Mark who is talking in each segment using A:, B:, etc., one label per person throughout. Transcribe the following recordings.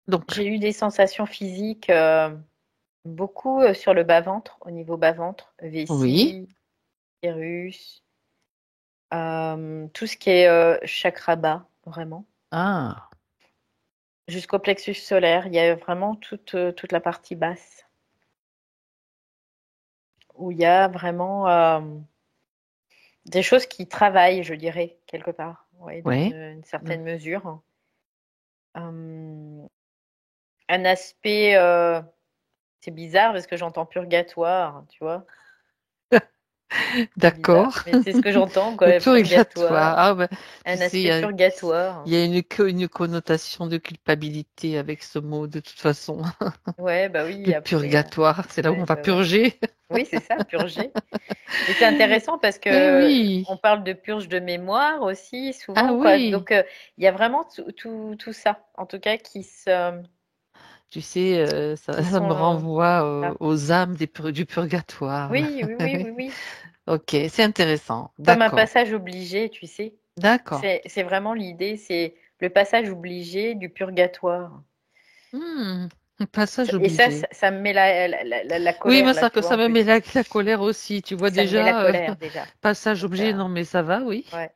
A: Donc,
B: J'ai eu des sensations physiques beaucoup sur le bas-ventre, au niveau bas-ventre,
A: oui.
B: vessie, utérus, tout ce qui est chakra bas, vraiment,
A: Ah,
B: jusqu'au plexus solaire. Il y a vraiment toute la partie basse où il y a vraiment des choses qui travaillent, je dirais, quelque part, ouais, dans
A: ouais.
B: une
A: Mm.
B: certaine mesure. Euh, un aspect, c'est bizarre parce que j'entends purgatoire, tu vois. C'est bizarre,
A: D'accord.
B: mais c'est ce que j'entends,
A: Le
B: quoi,
A: purgatoire.
B: purgatoire,
A: Ah, ben, tu
B: un
A: sais,
B: aspect purgatoire.
A: il y a une connotation de culpabilité avec ce mot, de toute façon.
B: Ouais, bah
A: Le
B: oui, après,
A: purgatoire, c'est là où on
B: ouais,
A: va
B: bah ouais.
A: purger.
B: Oui, c'est ça, purger. Mais c'est intéressant parce
A: Eh
B: que
A: oui.
B: on parle de purge de mémoire aussi,
A: Ah
B: souvent, quoi.
A: oui.
B: Donc, il y a vraiment tout ça, en tout cas,
A: Tu sais,
B: qui
A: ça me
B: sont
A: renvoie
B: là.
A: aux âmes du purgatoire.
B: Oui, oui, oui, oui, oui.
A: Ok, c'est intéressant.
B: Comme un
A: D'accord.
B: passage obligé, tu sais.
A: D'accord.
B: C'est vraiment l'idée, c'est le passage obligé du purgatoire.
A: Hmm, passage
B: Et ça,
A: obligé.
B: ça me met la
A: Oui,
B: colère,
A: moi,
B: là, tu vois,
A: ça
B: en
A: me met
B: plus.
A: la colère aussi. Tu vois
B: Ça me met la
A: déjà,
B: colère, déjà.
A: passage
B: Donc,
A: obligé, non, mais ça va, oui.
B: ouais.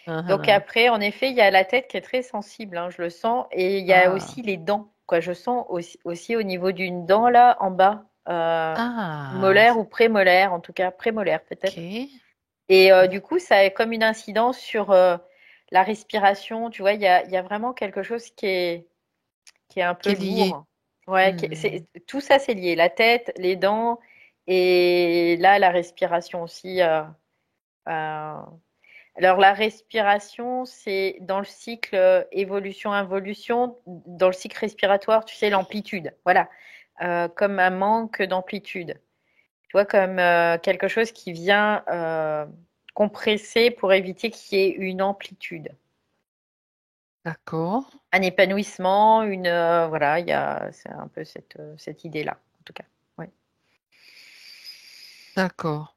A: Ah,
B: Donc
A: ah.
B: après, en effet, il y a la tête qui est très sensible, hein, je le sens. Et il y a
A: Ah,
B: aussi les dents, quoi. Je sens aussi au niveau d'une dent, là, en bas,
A: ah,
B: molaire ou prémolaire, en tout cas, prémolaire peut-être.
A: ok.
B: Et du coup, ça a comme une incidence sur la respiration. Tu vois, il y a vraiment quelque chose qui est un peu
A: Qui est lié.
B: lourd. Ouais,
A: Hmm,
B: tout ça, c'est lié. La tête, les dents, et là, la respiration aussi. Euh, alors, la respiration, c'est dans le cycle évolution-involution, dans le cycle respiratoire, tu sais, l'amplitude. Voilà. Comme un manque d'amplitude. Tu vois, comme quelque chose qui vient compresser pour éviter qu'il y ait une amplitude.
A: d'accord,
B: Un épanouissement, voilà, c'est un peu cette idée-là, en tout cas. Ouais.
A: d'accord.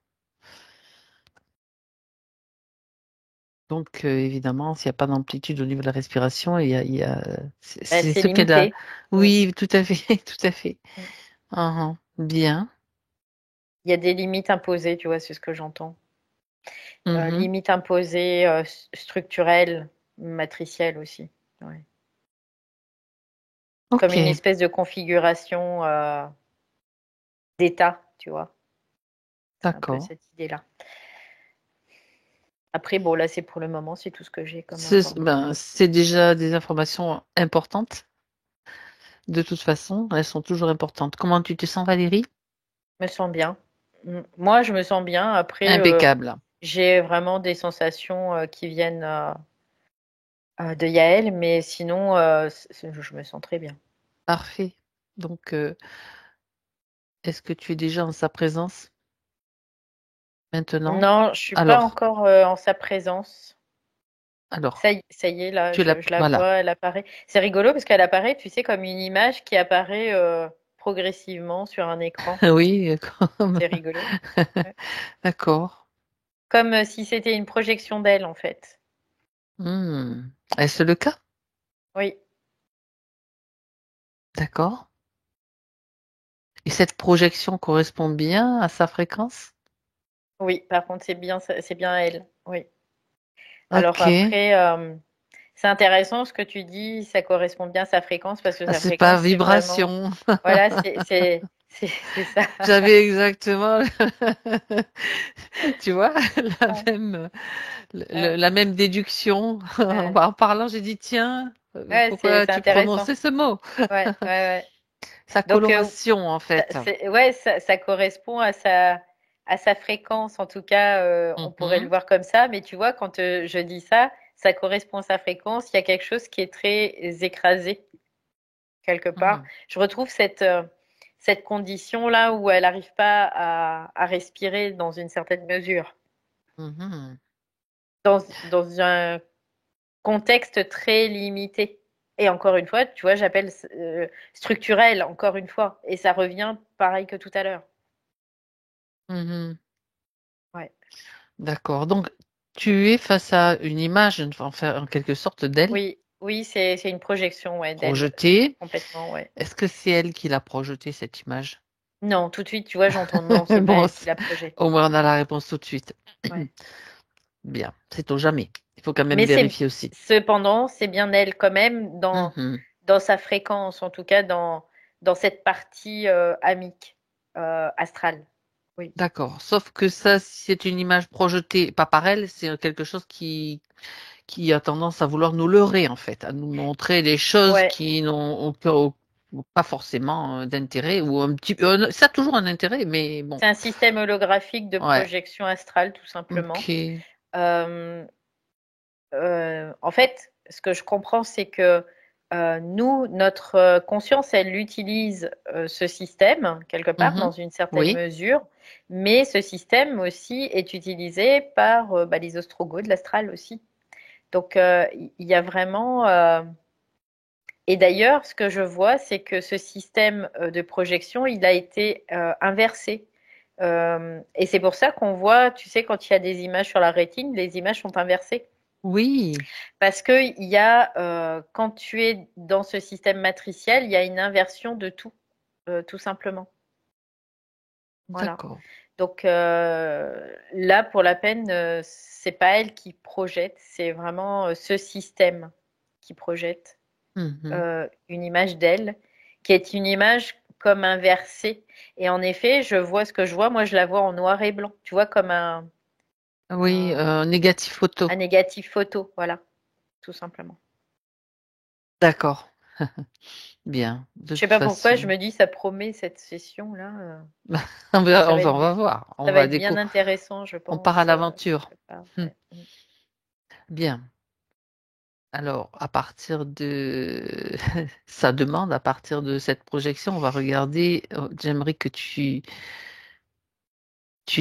A: Donc, évidemment, s'il n'y a pas d'amplitude au niveau de la respiration,
B: Ben, c'est
A: c'est peut-être là.
B: limité. Mm,
A: Oui, tout à fait, tout à fait.
B: mm.
A: Ah, ah, bien.
B: Il y a des limites imposées, tu vois, c'est ce que j'entends.
A: Mhm.
B: Limites imposées structurelles, matricielles aussi. Ouais. Comme
A: Ok,
B: une espèce de configuration d'état, tu vois. C'est un peu
A: d'accord.
B: cette idée-là. Après, bon, là, c'est pour le moment, c'est tout ce que j'ai comme information.
A: C'est déjà des informations importantes. De toute façon, elles sont toujours importantes. Comment tu te sens, Valérie?
B: Je me sens bien. Moi, je me sens bien. Après,
A: Impeccable.
B: j'ai vraiment des sensations qui viennent de Yaël, mais sinon, je me sens très bien.
A: Parfait. Donc, est-ce que tu es déjà en sa présence maintenant?
B: Non, je suis pas
A: Alors,
B: encore en sa présence.
A: alors,
B: Ça y est, là,
A: tu l'as,
B: je la
A: voilà.
B: vois, elle apparaît. C'est rigolo parce qu'elle apparaît, tu sais, comme une image qui apparaît progressivement sur un écran.
A: Oui, comme-
B: C'est rigolo. Ouais.
A: d'accord.
B: Comme si c'était une projection d'elle, en fait.
A: Hmm. Est-ce le cas?
B: Oui,
A: D'accord. Et cette projection correspond bien à sa fréquence?
B: oui. Par contre, c'est bien elle. Oui. Alors
A: Ok.
B: après, c'est intéressant ce que tu dis. Ça correspond bien à sa fréquence parce que
A: Ah,
B: sa
A: c'est pas
B: fréquence, c'est vraiment,
A: vibration.
B: voilà, c'est ça.
A: J'avais exactement, tu vois, la
B: Ouais,
A: même,
B: ouais.
A: la même déduction.
B: Ouais.
A: En parlant, j'ai dit, tiens,
B: Ouais,
A: pourquoi
B: c'est
A: tu
B: intéressant.
A: prononçais ce mot?
B: Ouais, ouais, ouais.
A: Sa
B: Donc,
A: coloration, en fait.
B: ouais, ça correspond à sa fréquence. En tout cas, on pourrait le
A: Mhm,
B: voir comme ça. Mais tu vois, quand je dis ça, ça correspond à sa fréquence. Il y a quelque chose qui est très écrasé quelque part.
A: mhm,
B: Je retrouve cette condition-là où elle n'arrive pas à respirer dans une certaine mesure,
A: mhm.
B: dans un contexte très limité. Et encore une fois, tu vois, j'appelle structurel, encore une fois. Et ça revient pareil que tout à l'heure.
A: Mhm.
B: Ouais.
A: D'accord. Donc, tu es face à une image, enfin, en quelque sorte, d'elle.
B: Oui, Oui, c'est une projection, ouais, d'elle,
A: projetée.
B: complètement, ouais.
A: Est-ce que c'est elle qui l'a projetée, cette image?
B: Non, tout de suite, tu vois, j'entends non, c'est pas
A: Bon,
B: elle qui l'a projeté.
A: au moins on a la réponse tout de suite.
B: Ouais.
A: Bien, sait-on jamais. Il faut quand même
B: Mais c'est
A: vérifier aussi.
B: cependant, c'est bien elle quand même
A: Mhm.
B: dans sa fréquence, en tout cas dans cette partie amique, astrale. Oui.
A: D'accord. Sauf que ça, si c'est une image projetée, pas par elle, c'est quelque chose qui a tendance à vouloir nous leurrer, en fait, à nous montrer des choses
B: Ouais,
A: qui ont pas forcément d'intérêt, ou un petit peu, ça a toujours un intérêt, mais bon.
B: c'est un système holographique de
A: Ouais.
B: projection astrale, tout simplement.
A: Ok.
B: Euh, en fait, ce que je comprends, c'est que nous, notre conscience, elle utilise ce système quelque part dans
A: Mhm.
B: une certaine
A: Oui.
B: mesure, mais ce système aussi est utilisé par les ostrogoths de l'astral aussi. Donc il y a vraiment et d'ailleurs, ce que je vois, c'est que ce système de projection, il a été inversé. Et c'est pour ça qu'on voit, tu sais, quand il y a des images sur la rétine, les images sont inversées.
A: Oui.
B: Parce que il y a, quand tu es dans ce système matriciel, il y a une inversion de tout simplement. Voilà.
A: D'accord.
B: Donc là, pour la peine, c'est pas elle qui projette, c'est vraiment ce système qui projette
A: Mhm.
B: une image d'elle, qui est une image comme inversée. Et en effet, je vois ce que je vois, moi je la vois en noir et blanc, tu vois, comme
A: Oui,
B: un,
A: négatif photo.
B: un négatif photo, voilà, tout simplement.
A: D'accord. Bien. De
B: Je sais
A: toute
B: pas pourquoi, je
A: façon,
B: me dis, ça promet cette session-là.
A: on
B: Ça va
A: va,
B: être,
A: on va voir.
B: ça va être bien intéressant, je
A: On part à
B: pense.
A: l'aventure.
B: Quelque part,
A: Hmm.
B: ouais.
A: Bien. Alors, à partir de sa demande, à partir de cette projection, on va regarder. J'aimerais que tu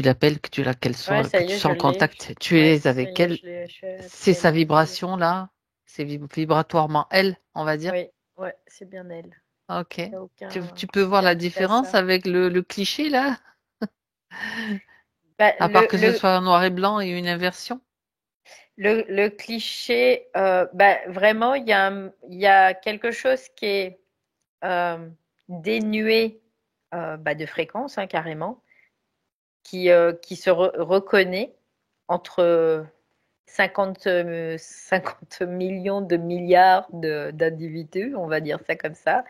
A: l'appelles,
B: Ouais, ça
A: que
B: y
A: tu
B: est,
A: sois
B: je
A: en
B: l'ai.
A: contact. Tu
B: Ouais,
A: es
B: ça
A: avec
B: y est,
A: elle.
B: je suis avec
A: C'est
B: elle,
A: sa
B: ouais, ça y est.
A: vibration là. C'est vibratoirement elle, on va dire.
B: Oui, ouais, c'est bien elle.
A: Ok.
B: Il n'y a
A: Tu peux voir
B: aucun
A: la
B: doute à
A: différence
B: ça.
A: avec le cliché là?
B: Bah,
A: À part que ce soit un noir et blanc et une inversion?
B: le cliché, vraiment, il y a quelque chose qui est euh, dénué de fréquence, hein, carrément, qui se reconnaît entre 50 millions de milliards d'individus, on va dire ça comme ça.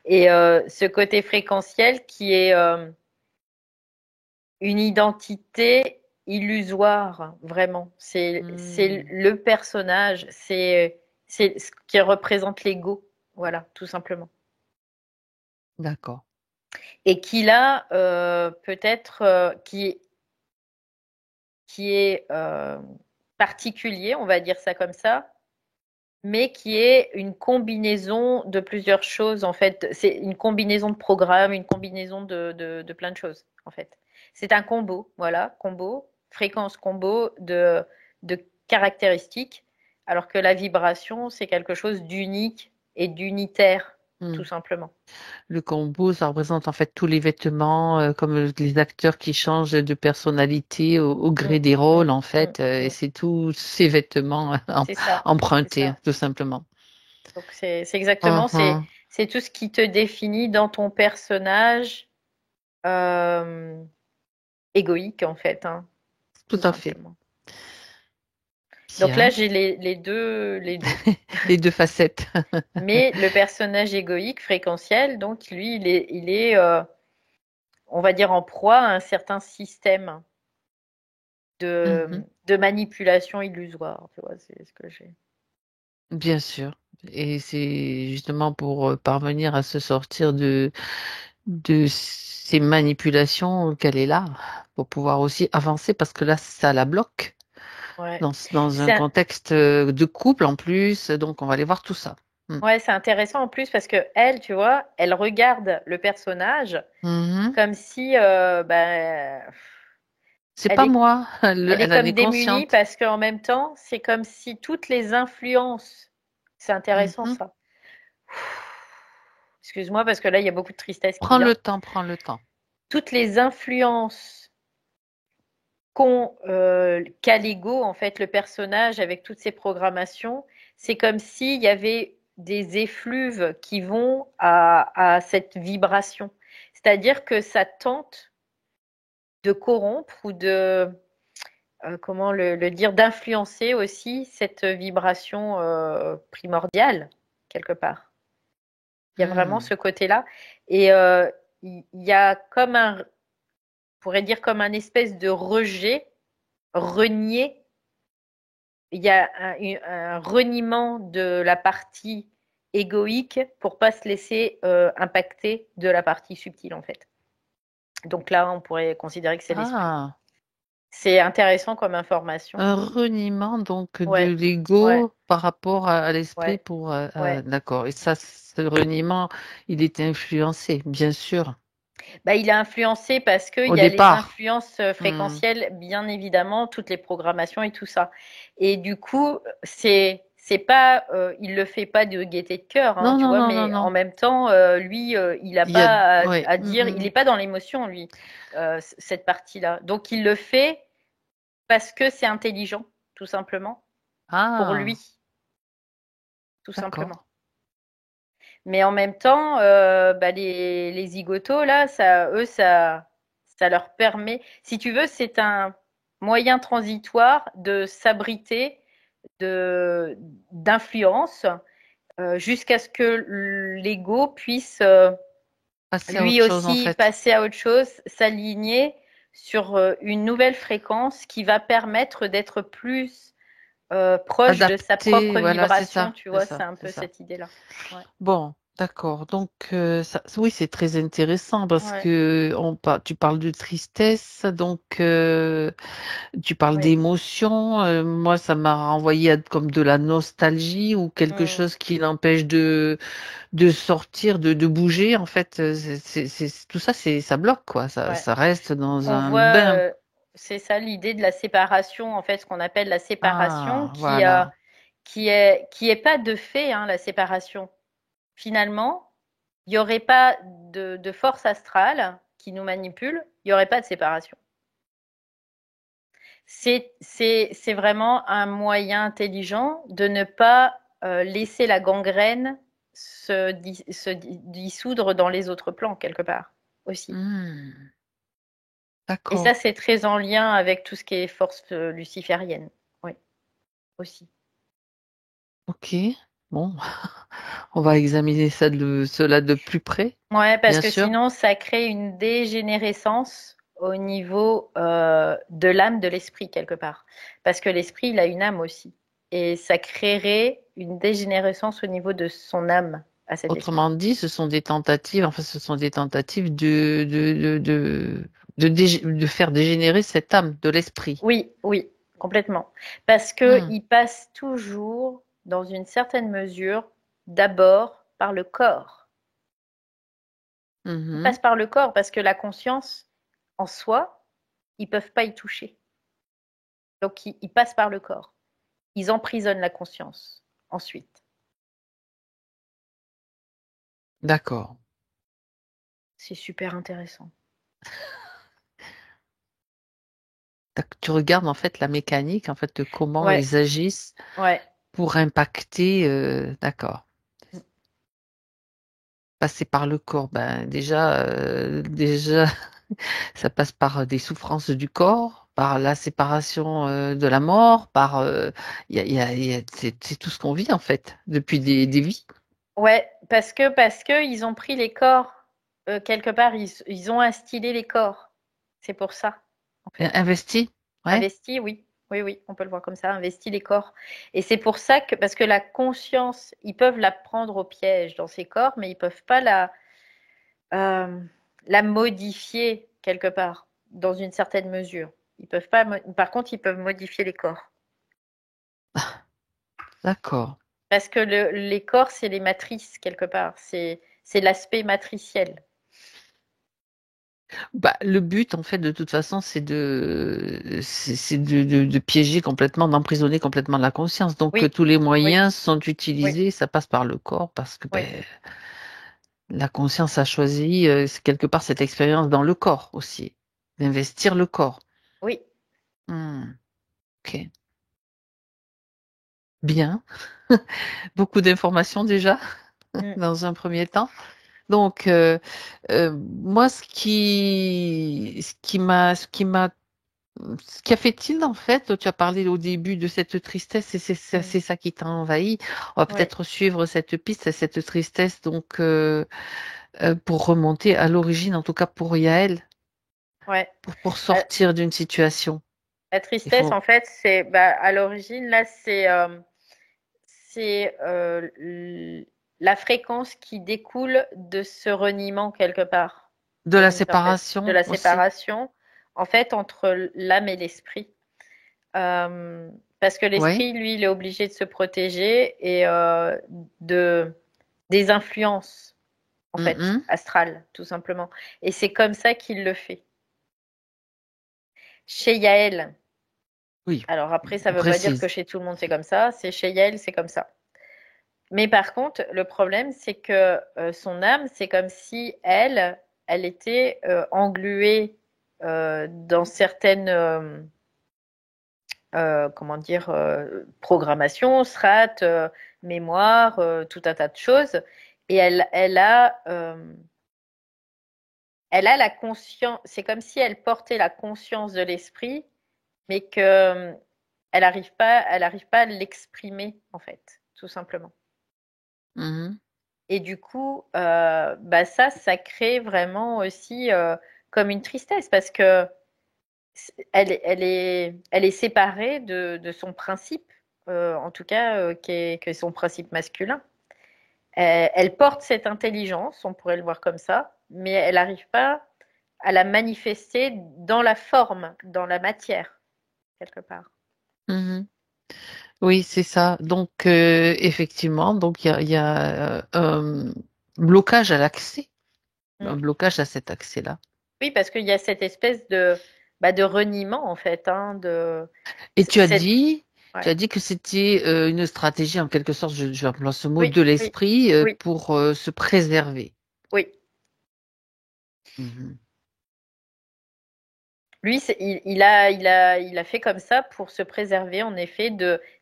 B: Et ce côté fréquentiel qui est une identité illusoire, vraiment. C'est
A: Hmm.
B: le personnage, c'est ce qui représente l'ego, voilà, tout simplement.
A: D'accord.
B: Et qui là, peut-être, qui est particulier, on va dire ça comme ça, mais qui est une combinaison de plusieurs choses, en fait. C'est une combinaison de programmes, une combinaison de plein de choses, en fait. C'est un combo, voilà, combo, fréquence combo de caractéristiques, alors que la vibration, c'est quelque chose d'unique et d'unitaire,
A: Hmm.
B: tout simplement.
A: Le combo, ça représente en fait tous les vêtements, comme les acteurs qui changent de personnalité au gré
B: Mm,
A: des
B: mm,
A: rôles, en
B: mm,
A: fait, et
B: mm.
A: c'est tous ces vêtements
B: C'est ça, c'est
A: empruntés,
B: ça.
A: tout simplement.
B: Donc c'est exactement,
A: Mhm.
B: c'est tout ce qui te définit dans ton personnage euh, égoïque en fait, hein,
A: Tout
B: tout
A: à fait.
B: simplement. Donc là
A: Bien.
B: j'ai les deux.
A: Les deux facettes.
B: Mais le personnage égoïque fréquentiel, donc lui, il est on va dire en proie à un certain système
A: Mhm.
B: de manipulation illusoire, tu vois, c'est ce que j'ai.
A: Bien sûr. Et c'est justement pour parvenir à se sortir de ces manipulations qu'elle est là, pour pouvoir aussi avancer, parce que là, ça la bloque
B: Ouais.
A: dans un
B: C'est
A: contexte de couple en plus, donc on va aller voir tout ça. Mm.
B: ouais, c'est intéressant en plus parce que elle, tu vois, elle regarde le personnage
A: Mhm.
B: comme si
A: C'est
B: elle
A: pas
B: est,
A: moi,
B: elle est
A: elle en
B: comme
A: est
B: démunie
A: consciente.
B: parce qu'en même temps, c'est comme si toutes les influences, c'est intéressant
A: Mhm.
B: ça. Excuse-moi parce que là, il y a beaucoup de tristesse qui
A: Prends
B: vient.
A: le temps, prends le temps.
B: Toutes les influences qu'a l'ego, en fait, le personnage avec toutes ses programmations, c'est comme s'il y avait des effluves qui vont à cette vibration. C'est-à-dire que ça tente de corrompre ou de, comment le dire, d'influencer aussi cette vibration primordiale, quelque part. Il y a vraiment
A: Hmm.
B: ce côté-là. Et il y a comme un, on pourrait dire comme un espèce de rejet, renier. Il y a un reniement de la partie égoïque pour pas se laisser impacter de la partie subtile, en fait. Donc là, on pourrait considérer que c'est l'esprit.
A: Ah,
B: C'est intéressant comme information.
A: un reniement donc de
B: Ouais, ouais,
A: l'ego par rapport à l'esprit
B: ouais,
A: pour
B: ouais.
A: d'accord. Et ça, ce reniement, il est influencé, bien sûr,
B: Bah, il a influencé parce qu'il
A: au
B: y a les
A: départ.
B: influences
A: Hmm.
B: fréquentielles, bien évidemment, toutes les programmations et tout ça. Et du coup, c'est pas, il le fait pas de gaieté de cœur, hein,
A: Non,
B: tu
A: non,
B: vois,
A: non, non,
B: mais
A: non.
B: en même temps, lui, il a
A: Il y a,
B: pas
A: ouais.
B: à dire, il n'est pas dans l'émotion, lui, cette partie-là. Donc il le fait parce que c'est intelligent, tout simplement, pour
A: Ah,
B: lui, tout simplement.
A: d'accord.
B: Mais en même temps, bah, les zigotos, là, ça leur permet, si tu veux, c'est un moyen transitoire de s'abriter de d'influence jusqu'à ce que l'ego puisse
A: Passer à
B: lui
A: autre chose en
B: aussi
A: fait.
B: passer à autre chose, s'aligner sur une nouvelle fréquence qui va permettre d'être plus proche de sa
A: Adapté,
B: propre
A: voilà, c'est
B: vibration,
A: ça,
B: tu
A: c'est
B: vois, c'est
A: ça,
B: un
A: c'est
B: peu
A: ça.
B: cette idée-là. Ouais,
A: Bon, d'accord. Donc, oui, c'est très intéressant parce
B: ouais,
A: que tu parles de tristesse, donc tu parles
B: oui.
A: d'émotion. Moi, ça m'a renvoyé à comme de la nostalgie ou quelque
B: Mm.
A: chose qui l'empêche de sortir, de bouger. En fait, tout ça, ça bloque, quoi.
B: Ouais.
A: Ça reste dans
B: On
A: un
B: voit,
A: bain.
B: c'est ça l'idée de la séparation, en fait, ce qu'on appelle la séparation,
A: Ah, voilà.
B: qui est pas de fait, hein, la séparation. Finalement, il n'y aurait pas de force astrale qui nous manipule, il n'y aurait pas de séparation. C'est vraiment un moyen intelligent de ne pas laisser la gangrène se dissoudre dans les autres plans, quelque part, aussi.
A: Hmm,
B: Et ça,
A: d'accord.
B: c'est très en lien avec tout ce qui est force luciférienne. Oui, aussi.
A: Ok. Bon, on va examiner cela de plus près,
B: Ouais, parce
A: bien
B: que
A: sûr.
B: sinon, ça crée une dégénérescence au niveau de l'âme, de l'esprit, quelque part. Parce que l'esprit, il a une âme aussi. Et ça créerait une dégénérescence au niveau de son âme à cet esprit.
A: Autrement dit, ce sont des tentatives, enfin, ce sont des tentatives de faire dégénérer cette âme de l'esprit.
B: Oui, oui, complètement. Parce que
A: Hmm.
B: il passe toujours, dans une certaine mesure, d'abord par le corps. Il
A: Mhm.
B: passe par le corps parce que la conscience, en soi, ils peuvent pas y toucher. Donc, ils passent par le corps. Ils emprisonnent la conscience ensuite.
A: D'accord.
B: C'est super intéressant.
A: Tu regardes en fait la mécanique, en fait, de comment
B: Ouais,
A: ils agissent
B: ouais.
A: pour impacter. D'accord. Passer par le corps, ben déjà, ça passe par des souffrances du corps, par la séparation de la mort, par c'est tout ce qu'on vit en fait depuis des vies.
B: Ouais, parce que ils ont pris les corps quelque part, ils ont instillé les corps. C'est pour ça, en fait.
A: Investi, ouais.
B: Investi, oui. Oui, oui, on peut le voir comme ça, investi les corps. Et c'est pour ça que, parce que la conscience, ils peuvent la prendre au piège dans ces corps, mais ils peuvent pas euh, la modifier quelque part, dans une certaine mesure. Ils peuvent pas, par contre, ils peuvent modifier les corps.
A: D'accord.
B: Parce que les corps, c'est les matrices quelque part. C'est l'aspect matriciel.
A: Bah, le but, en fait, de toute façon, c'est de piéger complètement, d'emprisonner complètement la conscience. Donc,
B: Oui,
A: tous les
B: oui,
A: moyens sont
B: oui,
A: utilisés, ça passe par le corps parce que
B: oui,
A: ben, la conscience a choisi c'est quelque part cette expérience dans le corps aussi, d'investir le corps.
B: oui.
A: Ok. Bien. Beaucoup d'informations déjà
B: Mm.
A: dans un premier temps. Donc, moi, ce qui a fait tilt en fait, tu as parlé au début de cette tristesse et
B: Mm.
A: c'est ça qui t'a envahi. On va
B: Ouais,
A: peut-être suivre cette piste, cette tristesse, donc pour remonter à l'origine, en tout cas pour Yaël,
B: ouais.
A: pour
B: La,
A: sortir d'une situation.
B: la
A: Il
B: tristesse,
A: faut
B: en fait, c'est bah, à l'origine, là, c'est la fréquence qui découle de ce reniement quelque part,
A: de
B: dans
A: la
B: une certaine, de
A: séparation
B: la
A: aussi.
B: séparation, en fait, entre l'âme et l'esprit. Euh, Parce que
A: Oui.
B: l'esprit, lui, il est obligé de se protéger et de des influences, en fait,
A: Mhm.
B: astrales, tout simplement. Et c'est comme ça qu'il le fait. Chez Yaël,
A: Oui.
B: alors après, ça
A: On
B: ne veut pas dire que
A: précise.
B: chez tout le monde c'est comme ça, c'est chez Yaël, c'est comme ça. Mais par contre, le problème, c'est que son âme, c'est comme si elle était engluée dans certaines, comment dire, programmations, strates, mémoire, tout un tas de choses. Et elle a la conscience, c'est comme si elle portait la conscience de l'esprit, mais que elle arrive pas à l'exprimer, en fait, tout simplement.
A: Mhm.
B: Et du coup, bah ça crée vraiment aussi comme une tristesse parce que elle est séparée de son principe, en tout cas, qui est son principe masculin. Elle porte cette intelligence, on pourrait le voir comme ça, mais elle n'arrive pas à la manifester dans la forme, dans la matière, quelque part.
A: Mhm. Oui, c'est ça. Donc, effectivement, donc il y a un blocage à l'accès, un
B: Mm.
A: blocage à cet accès-là.
B: Oui, parce qu'il y a cette espèce de reniement, en fait, hein,
A: Et
B: cette,
A: tu
B: ouais.
A: as dit que c'était une stratégie, en quelque sorte, je emploie ce mot,
B: Oui,
A: de
B: oui,
A: l'esprit
B: oui,
A: pour se préserver.
B: oui.
A: Mhm.
B: Lui, il a fait comme ça pour se préserver, en effet,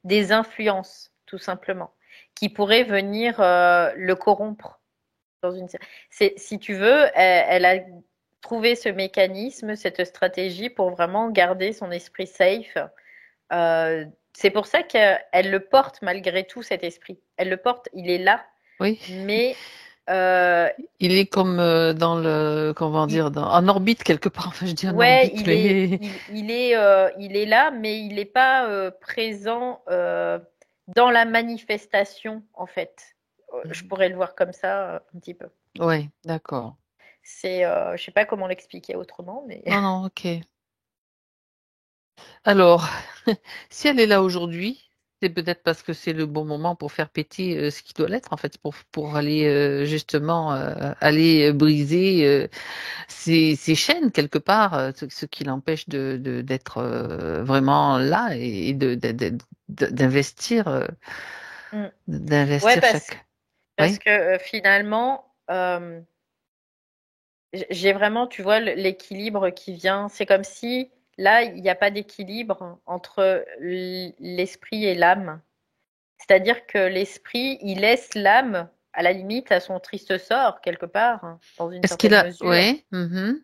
B: des influences, tout simplement, qui pourraient venir le corrompre dans une. Si tu veux, elle a trouvé ce mécanisme, cette stratégie pour vraiment garder son esprit safe. C'est pour ça qu'elle le porte malgré tout, cet esprit. Elle le porte, il est là,
A: Oui,
B: mais euh,
A: il est comme dans le, comment
B: il,
A: dire, en orbite quelque part. Enfin, je dis en
B: ouais,
A: orbite, mais
B: il est là, mais il n'est pas présent dans la manifestation, en fait. Je pourrais le voir comme ça un petit peu.
A: ouais, d'accord.
B: Je sais pas comment l'expliquer autrement, mais
A: Non, non, ok. Alors, si elle est là aujourd'hui, c'est peut-être parce que c'est le bon moment pour faire péter ce qui doit l'être, en fait, pour aller justement aller briser ces chaînes quelque part, ce qui l'empêche d'être vraiment là et d'investir
B: Mm. Ouais,
A: d'investir chaque.
B: parce
A: Oui.
B: que finalement, j'ai vraiment, tu vois, l'équilibre qui vient. C'est comme si là, il n'y a pas d'équilibre entre l'esprit et l'âme. C'est-à-dire que l'esprit, il laisse l'âme, à la limite, à son triste sort, quelque part, hein, dans une
A: Est-ce qu'il
B: certaine
A: a,
B: mesure.
A: oui, mhm.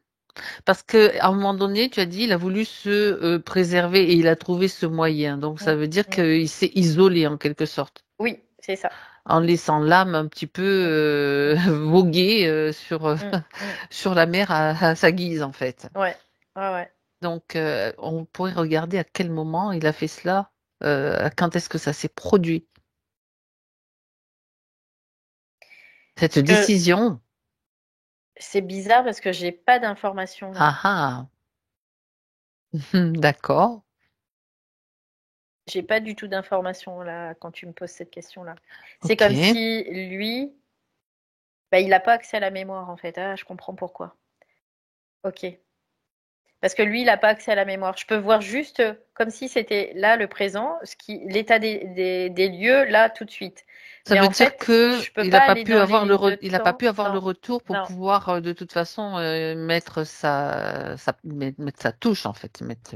A: Parce que à un moment donné, tu as dit, il a voulu se préserver et il a trouvé ce moyen. Donc
B: Mm,
A: ça veut dire
B: mm.
A: qu'il s'est isolé en quelque sorte,
B: Oui, c'est ça.
A: en laissant l'âme un petit peu
B: Mm,
A: voguer
B: mm, mm.
A: sur la mer à sa guise en fait.
B: Ouais, ouais, ouais.
A: Donc on pourrait regarder à quel moment il a fait cela, quand est-ce que ça s'est produit, cette
B: Ce que
A: décision.
B: c'est bizarre parce que j'ai pas d'informations là.
A: Ah ah, d'accord,
B: J'ai pas du tout d'informations là quand tu me poses cette question-là. C'est
A: ok.
B: comme si lui, bah, il n'a pas accès à la mémoire en fait. Ah, je comprends pourquoi. Ok. Parce que lui, il n'a pas accès à la mémoire. Je peux voir juste comme si c'était là le présent, l'état des lieux là tout de suite.
A: Ça
B: Mais
A: veut
B: en
A: dire
B: fait,
A: que
B: je peux pas aller dans les lignes de
A: il a pas
B: temps.
A: pu avoir le
B: Non,
A: retour pour
B: non.
A: pouvoir de toute façon mettre mettre sa touche en fait, mettre.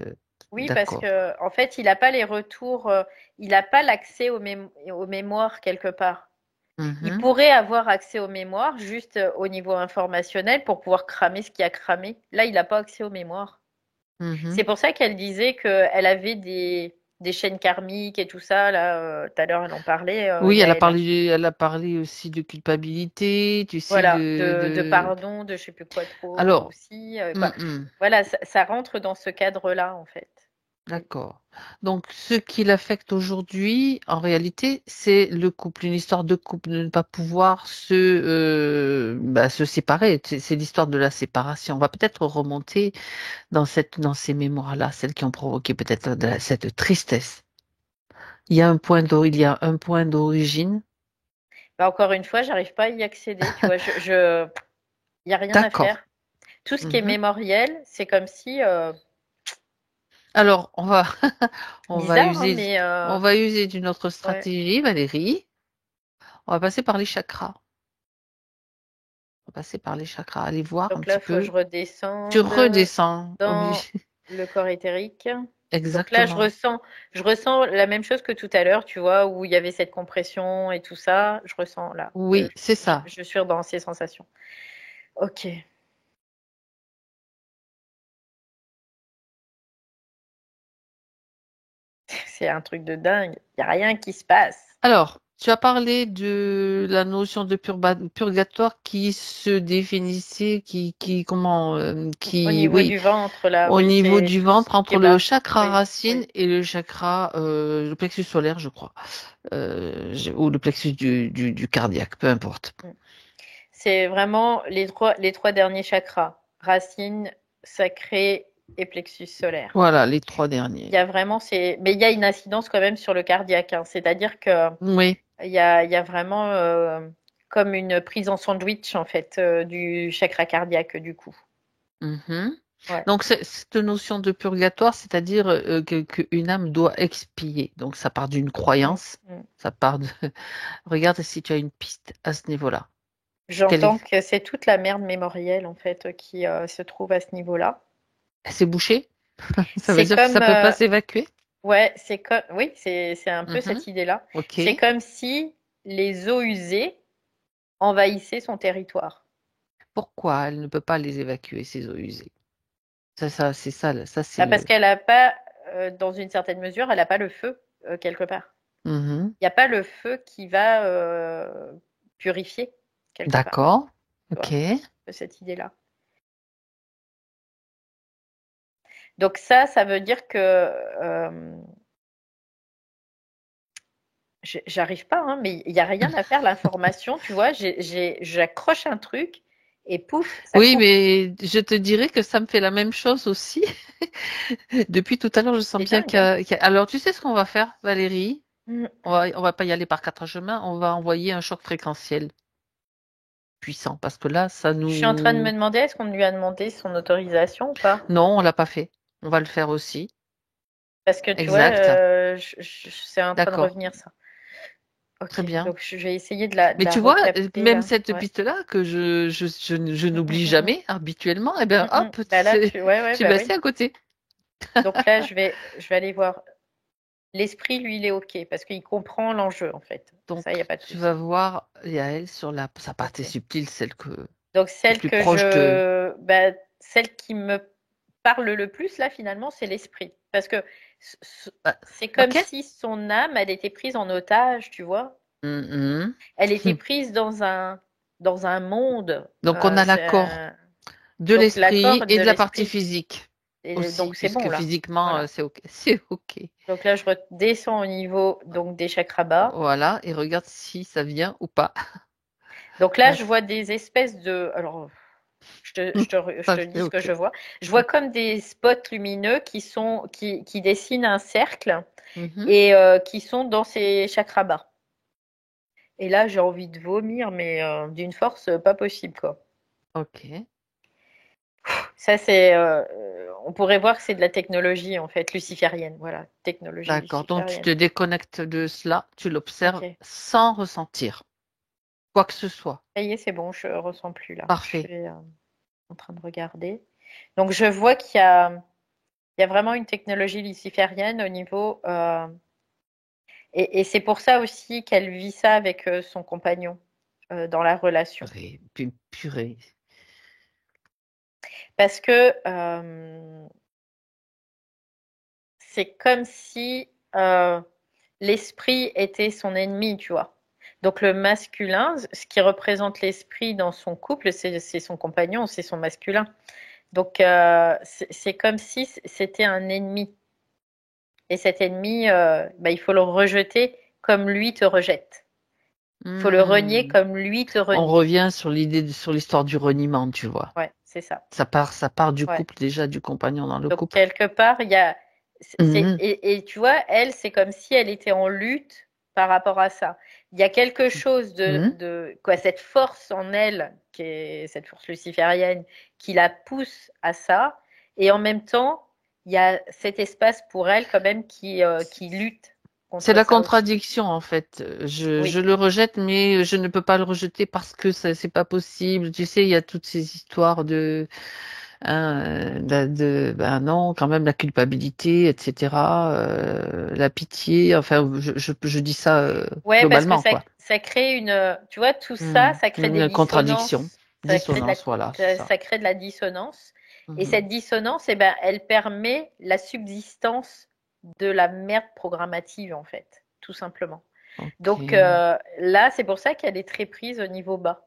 B: Oui, parce
A: D'accord.
B: que en fait, il n'a pas les retours, il n'a pas l'accès aux mémoires quelque part. Il
A: Mhm,
B: pourrait avoir accès aux mémoires juste au niveau informationnel pour pouvoir cramer ce qui a cramé. Là, il n'a pas accès aux mémoires.
A: mhm.
B: C'est pour ça qu'elle disait qu'elle avait des chaînes karmiques et tout ça. Là, tout à l'heure, elle en parlait,
A: Oui,
B: Yael.
A: elle a parlé aussi de culpabilité, tu sais,
B: Voilà, de pardon, de je sais plus quoi trop
A: Alors,
B: aussi.
A: hum,
B: Enfin,
A: hum,
B: voilà, ça rentre dans ce cadre-là, en fait. Mm.
A: d'accord. Donc, ce qui l'affecte aujourd'hui, en réalité, c'est le couple, une histoire de couple, de ne pas pouvoir se séparer. C'est l'histoire de la séparation. On va peut-être remonter dans ces mémoires-là, celles qui ont provoqué peut-être cette tristesse. Il y a un point d'origine.
B: Bah, encore une fois, j'arrive pas à y accéder. Tu vois, y a rien à
A: D'accord.
B: faire. Tout ce qui est
A: Mhm.
B: mémoriel, c'est comme si,
A: Alors, on va
B: bizarre, hein,
A: user,
B: mais
A: on va user d'une autre
B: ouais.
A: stratégie, Valérie. On va passer par les chakras. On va passer par les chakras. Allez voir un
B: Donc là,
A: petit
B: il faut que je
A: peu. Tu
B: redescende
A: redescends.
B: dans
A: Obligé.
B: le corps éthérique. Donc là,
A: Exactement.
B: je ressens la même chose que tout à l'heure, tu vois, où il y avait cette compression et tout ça. Je ressens là.
A: Oui, c'est ça.
B: Je suis dans ces sensations. Ok. C'est un truc de dingue. Il n'y a rien qui se passe.
A: Alors, tu as parlé de la notion de purgatoire qui se définissait,
B: Au niveau
A: oui,
B: du ventre, là,
A: au
B: oui,
A: niveau
B: c'est
A: du
B: tout ce
A: ventre,
B: qui est
A: entre le
B: bas.
A: chakra
B: Oui,
A: racine
B: oui.
A: et le plexus solaire, je crois, ou le plexus du cardiaque, peu importe.
B: Mm. C'est vraiment les trois derniers chakras. Racine, sacré et plexus solaire.
A: Voilà, les trois
B: Il
A: derniers.
B: y a vraiment mais il y a une incidence quand même sur le cardiaque, hein. C'est-à-dire que
A: Oui.
B: il y a vraiment comme une prise en sandwich en fait du chakra cardiaque du coup.
A: Mhm.
B: Ouais.
A: Donc, cette notion de purgatoire, c'est-à-dire qu'une âme doit expier. Donc, ça part d'une
B: Mm,
A: croyance,
B: mm.
A: ça part de... Regarde si tu as une piste à ce niveau-là. Quelle
B: J'entends
A: est...
B: que c'est toute la merde mémorielle en fait qui se trouve à ce niveau-là.
A: C'est bouché? Ça veut
B: C'est
A: dire que ça
B: comme
A: peut pas s'évacuer?
B: ouais, c'est comme oui, c'est un peu
A: Mhm.
B: cette idée-là.
A: Ok.
B: C'est comme si les eaux usées envahissaient son territoire.
A: Pourquoi elle ne peut pas les évacuer, ces eaux usées? C'est ça, ça c'est
B: Bah, parce
A: le...
B: qu'elle a pas, dans une certaine mesure, elle a pas le feu quelque part.
A: Mhm.
B: Il n'y a pas le feu qui va purifier quelque part.
A: D'accord.
B: Tu
A: Ok.
B: vois, cette idée-là. Donc ça veut dire que j'arrive pas, hein, mais il n'y a rien à faire. L'information, tu vois, j'accroche un truc et pouf, ça
A: Oui,
B: coupe.
A: mais je te dirais que ça me fait la même chose aussi. Depuis tout à l'heure, je sens
B: C'est
A: bien
B: dingue, hein.
A: Alors, tu sais ce qu'on va faire, Valérie?
B: Mm.
A: On va pas y aller par quatre chemins, on va envoyer un choc fréquentiel puissant, parce que là, ça
B: Je suis en train de me
A: nous...
B: demander, est-ce qu'on lui a demandé son autorisation ou pas?
A: Non, on l'a pas fait. On va le faire aussi.
B: Parce que tu vois,
A: Exact.
B: c'est en train de
A: D'accord.
B: revenir ça.
A: Très
B: Ok,
A: bien.
B: donc je vais essayer de
A: Mais
B: la
A: tu vois,
B: recapter
A: même
B: là.
A: cette
B: Ouais.
A: piste-là que je
B: Mm, mm,
A: n'oublie
B: mm, mm.
A: jamais habituellement, eh bien,
B: Mm, mm.
A: hop,
B: Bah là,
A: je suis
B: bah oui.
A: passée à côté.
B: Donc là, je vais aller voir. L'esprit, lui, il est OK parce qu'il comprend l'enjeu, en fait. Ça, il n'y a
A: Donc,
B: pas de
A: tu vas
B: souci.
A: voir Yael sur sa partie
B: OK.
A: subtile,
B: Donc
A: qui est
B: celle
A: plus
B: que
A: proche de...
B: bah, celle qui me parle le plus, là, finalement, c'est l'esprit. Parce que
A: Ah,
B: c'est comme
A: ok?
B: si son âme, elle était prise en otage, tu vois.
A: Mhm.
B: Elle était prise dans un monde.
A: Donc, on a l'accord de
B: Donc
A: l'esprit
B: l'accord
A: et
B: de
A: de la partie
B: l'esprit.
A: physique
B: Et
A: aussi,
B: donc c'est bon,
A: puisque
B: là.
A: physiquement,
B: Voilà.
A: c'est OK. C'est OK.
B: Donc là, je redescends au niveau donc, des chakras bas.
A: Voilà, et regarde si ça vient ou pas.
B: Donc là,
A: Ouais,
B: je vois des espèces de... Alors, je
A: ça
B: te
A: fait
B: dis ce que
A: OK.
B: je vois. Je vois comme des spots lumineux qui dessinent un cercle
A: Mhm.
B: et qui sont dans ces chakras bas. Et là, j'ai envie de vomir, mais d'une force pas possible, quoi.
A: OK.
B: Ça, on pourrait voir que c'est de la technologie, en fait, luciférienne. Voilà, technologie
A: D'accord. Donc, tu
B: luciférienne.
A: te déconnectes de cela, tu l'observes
B: Ok.
A: sans ressentir quoi que ce soit.
B: Ça y est, c'est bon, je ressens plus là. Je
A: Parfait.
B: suis en train de regarder. Donc, je vois qu'il y a Il y a vraiment une technologie luciférienne au niveau. Et c'est pour ça aussi qu'elle vit ça avec son compagnon dans la relation.
A: Purée.
B: Parce que c'est comme si l'esprit était son ennemi, tu vois. Donc le masculin, ce qui représente l'esprit dans son couple, c'est son compagnon, c'est son masculin. Donc c'est comme si c'était un ennemi. Et cet ennemi, bah, il faut le rejeter comme lui te rejette. Il faut le renier
A: Hmm.
B: comme lui te
A: On
B: renie.
A: revient sur sur l'histoire du reniement, tu vois.
B: Ouais, c'est ça.
A: Ça part du
B: Ouais.
A: couple déjà, du compagnon dans le
B: Donc
A: couple.
B: quelque part, il y a,
A: Mhm.
B: et tu vois, elle, c'est comme si elle était en lutte par rapport à ça. Il y a quelque chose
A: Mhm.
B: quoi, cette force en elle, qui est cette force luciférienne, qui la pousse à ça, et en même temps, il y a cet espace pour elle quand même qui lutte
A: C'est
B: contre
A: la
B: ça aussi.
A: contradiction en fait. Je
B: Oui,
A: le rejette, mais je ne peux pas le rejeter parce que ça c'est pas possible. Tu sais, il y a toutes ces histoires de, hein, ben non, quand même la culpabilité, etc. La pitié. Enfin, je dis ça
B: ouais, parce que
A: globalement quoi.
B: ça crée tu vois, tout ça, ça crée des
A: Une contradiction,
B: dissonances,
A: dissonance, voilà, c'est ça.
B: ça crée de la dissonance. Et
A: Mhm.
B: cette dissonance, eh ben, elle permet la subsistance de la merde programmative, en fait, tout simplement. Donc
A: Ok.
B: là, c'est pour ça qu'elle est très prise au niveau bas.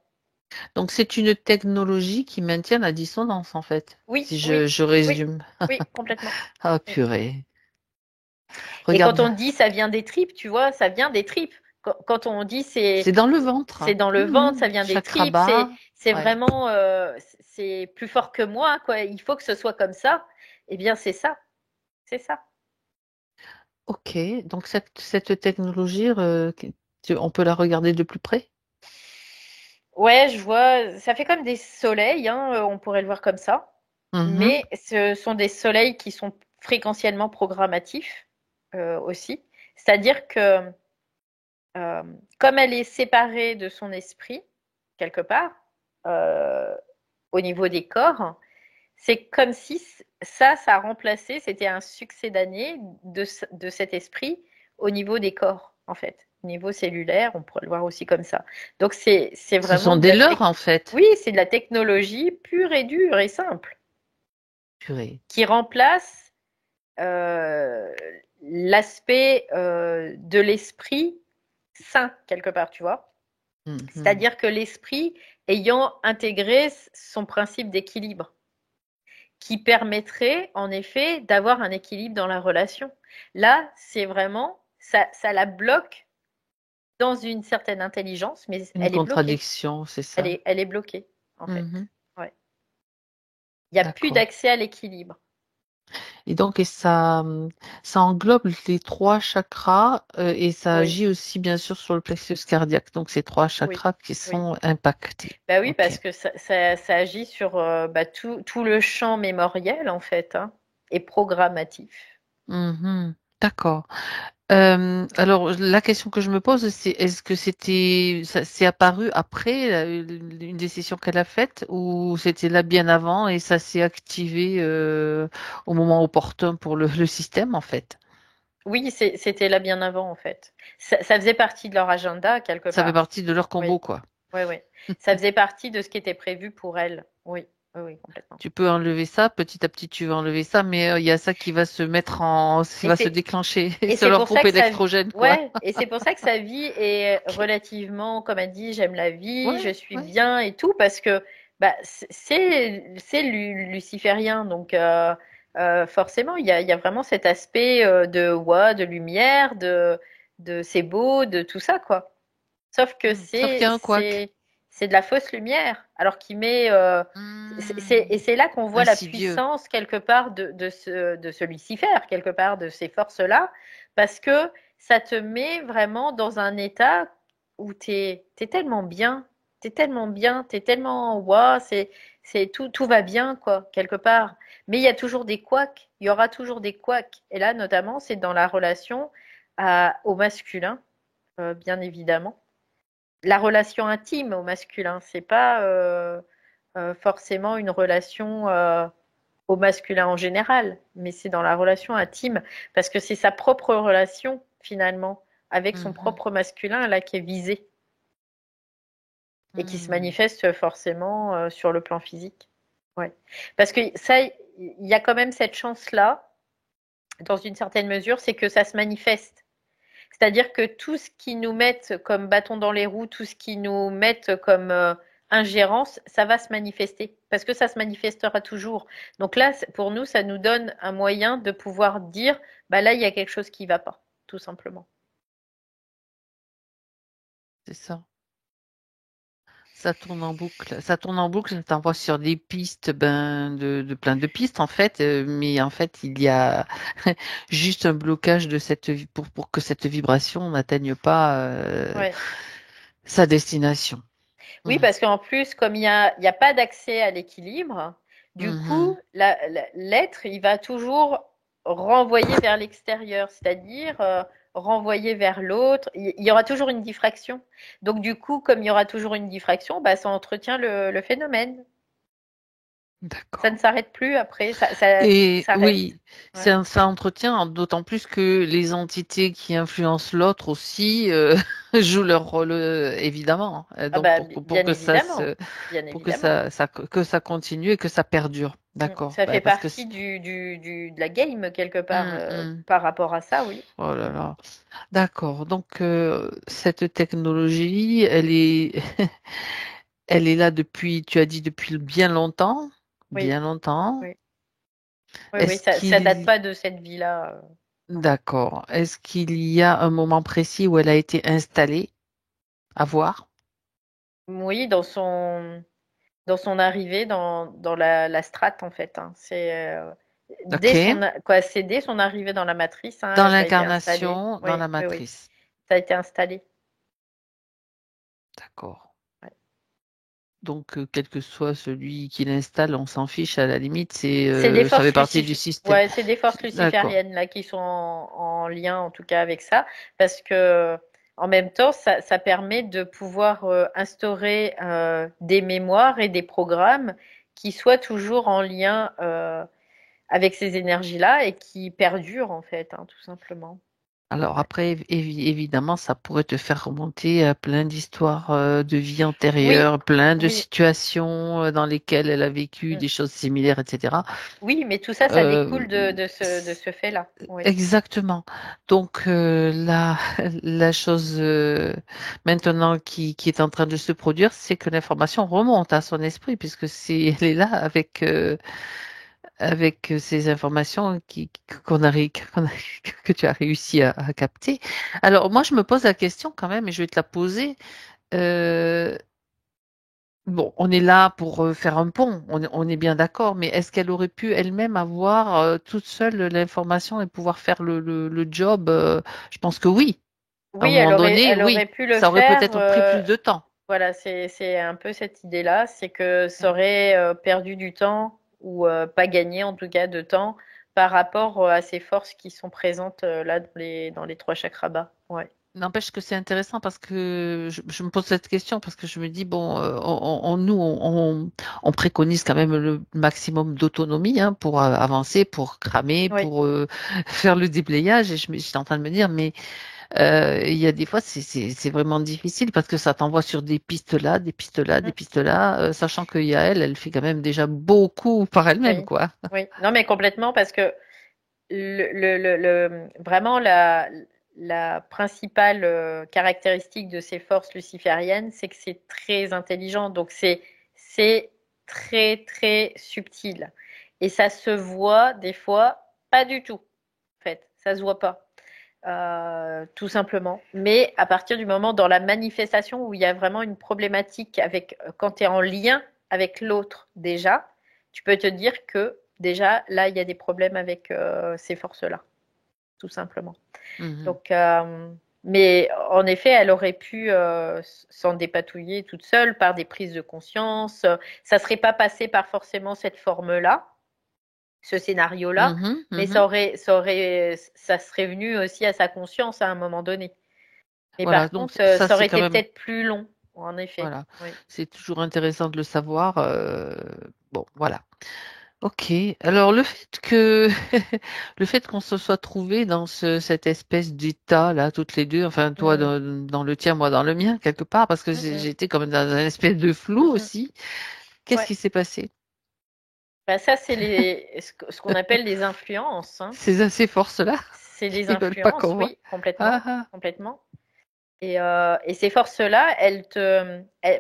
A: Donc c'est une technologie qui maintient la dissonance en fait.
B: Oui,
A: Si
B: oui,
A: je
B: oui,
A: résume.
B: oui, complètement.
A: Ah
B: Mm.
A: purée.
B: Et quand
A: Regarde,
B: on dit ça vient des tripes, tu vois, ça vient des tripes. Quand on dit
A: c'est dans le ventre.
B: c'est dans le ventre, ça vient des
A: Chakra
B: tripes,
A: bas.
B: c'est
A: Ouais.
B: vraiment c'est plus fort que moi, quoi. Il faut que ce soit comme ça. Eh bien, c'est ça, c'est ça.
A: Ok. Donc cette technologie, on peut la regarder de plus près?
B: Ouais, je vois, ça fait comme des soleils, hein, on pourrait le voir comme ça.
A: Mhm.
B: Mais ce sont des soleils qui sont fréquentiellement programmatifs aussi. C'est-à-dire que euh, comme elle est séparée de son esprit, quelque part, euh, au niveau des corps, c'est comme si ça a remplacé, c'était un succédané de cet esprit au niveau des corps, en fait. Au niveau cellulaire, on pourrait le voir aussi comme ça. Donc c'est
A: Ce
B: vraiment
A: sont
B: de
A: des
B: la
A: leurs en fait.
B: oui, c'est de la technologie pure et dure et simple
A: Purée.
B: qui remplace euh, l'aspect de l'esprit sain quelque part, tu vois.
A: Mhm.
B: C'est-à-dire que l'esprit ayant intégré son principe d'équilibre, qui permettrait en effet d'avoir un équilibre dans la relation. Là, c'est vraiment, ça la bloque dans une certaine intelligence, mais
A: Une
B: elle est bloquée.
A: contradiction, c'est ça.
B: Elle est bloquée, en fait.
A: Mhm.
B: Ouais. Il n'y a plus
A: D'accord.
B: d'accès à l'équilibre.
A: Et donc, ça englobe les trois chakras et ça
B: Oui,
A: agit aussi bien sûr sur le plexus cardiaque. Donc, ces trois
B: oui,
A: chakras qui
B: oui.
A: sont impactés.
B: Bah oui,
A: Ok.
B: parce que ça agit sur bah, tout le champ mémoriel, en fait, hein, et programmatif.
A: Mhm. D'accord. Alors, la question que je me pose, c'est est-ce que ça s'est apparu après une décision qu'elle a faite ou c'était là bien avant et ça s'est activé au moment opportun pour le système en fait?
B: Oui, c'était là bien avant, en fait. Ça faisait partie de leur agenda, quelque
A: Ça fait
B: part.
A: partie de leur
B: Oui.
A: combo, quoi.
B: Oui, oui. Ça faisait partie de ce qui était prévu pour elle. Oui, oui, oui, complètement.
A: Tu peux enlever ça, petit à petit tu vas enlever ça, mais il y a ça qui va se mettre qui
B: Et
A: va se
B: c'est
A: déclencher,
B: et
A: c'est
B: c'est
A: leur
B: pour ça
A: groupe
B: que ça
A: électrogène, quoi.
B: ouais, et c'est pour ça que sa vie est relativement, comme elle dit, j'aime la vie, je
A: Ouais,
B: suis
A: ouais.
B: bien et tout, parce que bah c'est luciférien, donc forcément il y a vraiment cet aspect de ouais, de lumière, de c'est beau, de tout ça quoi. Sauf que
A: Sauf qu'il y a un couac.
B: c'est de la fausse lumière, alors qu'il met
A: Hmm.
B: et c'est là qu'on voit la
A: Insidieux.
B: puissance quelque part de ce Lucifer, quelque part de ces forces-là, parce que ça te met vraiment dans un état où t'es tellement bien, t'es tellement bien, t'es tellement waouh, c'est tout va bien quoi, quelque part. Mais il y a toujours des couacs, il y aura toujours des couacs. Et là, notamment, c'est dans la relation au masculin, bien évidemment la relation intime au masculin. C'est pas forcément une relation au masculin en général, mais c'est dans la relation intime, parce que c'est sa propre relation, finalement, avec son
A: Mhm.
B: propre masculin, là, qui est visée et qui se
A: Mhm.
B: manifeste forcément sur le plan physique. Ouais. Parce que ça, il y a quand même cette chance-là, dans une certaine mesure, c'est que ça se manifeste. C'est-à-dire que tout ce qui nous met comme bâton dans les roues, tout ce qui nous met comme ingérence, ça va se manifester parce que ça se manifestera toujours. Donc là, pour nous, ça nous donne un moyen de pouvoir dire, bah là, il y a quelque chose qui va pas, tout simplement.
A: C'est ça. Ça tourne en boucle. Ça tourne en boucle, ça t'envoie sur des pistes, de plein de pistes en fait, mais en fait, il y a juste un blocage de pour que cette vibration n'atteigne pas
B: Ouais.
A: sa destination.
B: Oui,
A: Mhm.
B: parce qu'en plus, comme il y a pas d'accès à l'équilibre, du coup,
A: Mhm.
B: l'être, il va toujours renvoyer vers l'extérieur, c'est-à-dire renvoyer vers l'autre. Il y aura toujours une diffraction. Donc, du coup, comme il y aura toujours une diffraction, bah, ça entretient le phénomène. Ça ne
A: D'accord.
B: s'arrête plus après, ça
A: Et
B: s'arrête.
A: oui,
B: Ouais.
A: ça entretient, d'autant plus que les entités qui influencent l'autre aussi jouent leur rôle évidemment.
B: Ah
A: Donc
B: bah,
A: pour
B: bien
A: que
B: évidemment, bien
A: pour que
B: évidemment.
A: que ça continue et que ça perdure. D'accord.
B: Ça
A: Bah,
B: fait
A: parce que
B: partie de la game quelque part
A: hum, hum.
B: par rapport à ça, oui.
A: Oh là là. D'accord. Donc cette technologie, elle est là depuis, tu as dit depuis bien longtemps,
B: Oui,
A: bien longtemps.
B: oui. Oui, oui,
A: Est-ce
B: ça date
A: qu'il
B: pas de cette vie-là.
A: D'accord. Est-ce qu'il y a un moment précis où elle a été installée à voir?
B: Oui, dans son arrivée dans la strate en fait. Hein.
A: Ok.
B: C'est dès son arrivée dans la matrice,
A: Dans
B: hein, ça a été installé.
A: l'incarnation, dans
B: Oui,
A: la
B: oui, oui,
A: matrice.
B: ça a été installé.
A: D'accord.
B: Ouais.
A: Donc, quel que soit celui qui l'installe, on s'en fiche à la limite,
B: C'est des
A: ça fait
B: forces
A: partie du système.
B: ouais, c'est des forces
A: D'accord.
B: lucifériennes là qui sont en lien en tout cas avec ça, parce que en même temps, ça permet de pouvoir instaurer des mémoires et des programmes qui soient toujours en lien avec ces énergies-là et qui perdurent en fait, hein, tout simplement.
A: Alors après, évidemment, ça pourrait te faire remonter à plein d'histoires de vie
B: Oui,
A: antérieure, plein de
B: oui,
A: situations dans lesquelles elle a vécu
B: mm.
A: des choses similaires, etc.
B: Oui, mais tout ça, ça
A: Euh,
B: découle de ce fait-là. Oui,
A: Exactement. Donc la chose maintenant qui est en train de se produire, c'est que l'information remonte à son esprit puisque elle est là avec ces informations que tu as réussi à capter. Alors moi je me pose la question quand même et je vais te la poser. Euh, Bon, on est là pour faire un pont, on est bien d'accord, mais est-ce qu'elle aurait pu elle-même avoir toute seule l'information et pouvoir faire le job? Je pense que oui. À un
B: oui,
A: moment donné,
B: elle aurait
A: oui.
B: pu le
A: Ça aurait
B: faire.
A: peut-être pris plus de temps.
B: Voilà, c'est un peu cette idée-là, c'est que ça aurait perdu du temps ou pas gagné en tout cas de temps par rapport à ces forces qui sont présentes là dans les trois chakras bas. Ouais.
A: N'empêche que c'est intéressant parce que je me pose cette question parce que je me dis, bon, on préconise quand même le maximum d'autonomie hein, pour avancer, pour cramer,
B: Oui,
A: pour faire le déblayage. Et j'étais en train de me dire, mais il y a des fois, c'est vraiment difficile parce que ça t'envoie sur des pistes là, des pistes là, des
B: mm,
A: pistes là, sachant qu'il y a elle fait quand même déjà beaucoup par elle-même,
B: oui,
A: quoi.
B: oui. Non, mais complètement parce que vraiment la principale caractéristique de ces forces lucifériennes, c'est que c'est très intelligent. Donc c'est très très subtil. Et ça se voit des fois pas du tout. En fait, ça se voit pas. Tout simplement. Mais à partir du moment dans la manifestation où il y a vraiment une problématique avec quand tu es en lien avec l'autre déjà, tu peux te dire que déjà là il y a des problèmes avec ces forces-là, tout simplement.
A: Mhm.
B: Donc, mais en effet, elle aurait pu s'en dépatouiller toute seule par des prises de conscience. Ça serait pas passé par forcément cette forme-là, ce scénario-là,
A: Mhm,
B: mais
A: mhm.
B: ça serait venu aussi à sa conscience à un moment donné. Mais
A: Voilà,
B: par
A: donc
B: contre,
A: ça
B: ça aurait
A: c'est quand
B: été
A: même,
B: peut-être plus long, en effet.
A: voilà,
B: Oui.
A: c'est toujours intéressant de le savoir. Bon, voilà. Ok. Alors le fait que le fait qu'on se soit trouvé dans cette espèce d'état là, toutes les deux, enfin toi
B: Mm,
A: dans le tien, moi dans le mien quelque part, parce que
B: mm, mm,
A: j'étais comme dans une espèce de flou
B: mm, mm.
A: aussi. Qu'est-ce
B: Ouais.
A: qui s'est passé?
B: Bah, ça, c'est ce qu'on appelle les influences, hein.
A: Ces forces-là,
B: C'est des
A: ils veulent pas
B: influences,
A: qu'on voit.
B: oui, complètement,
A: Ah ah.
B: complètement. Et ces forces-là,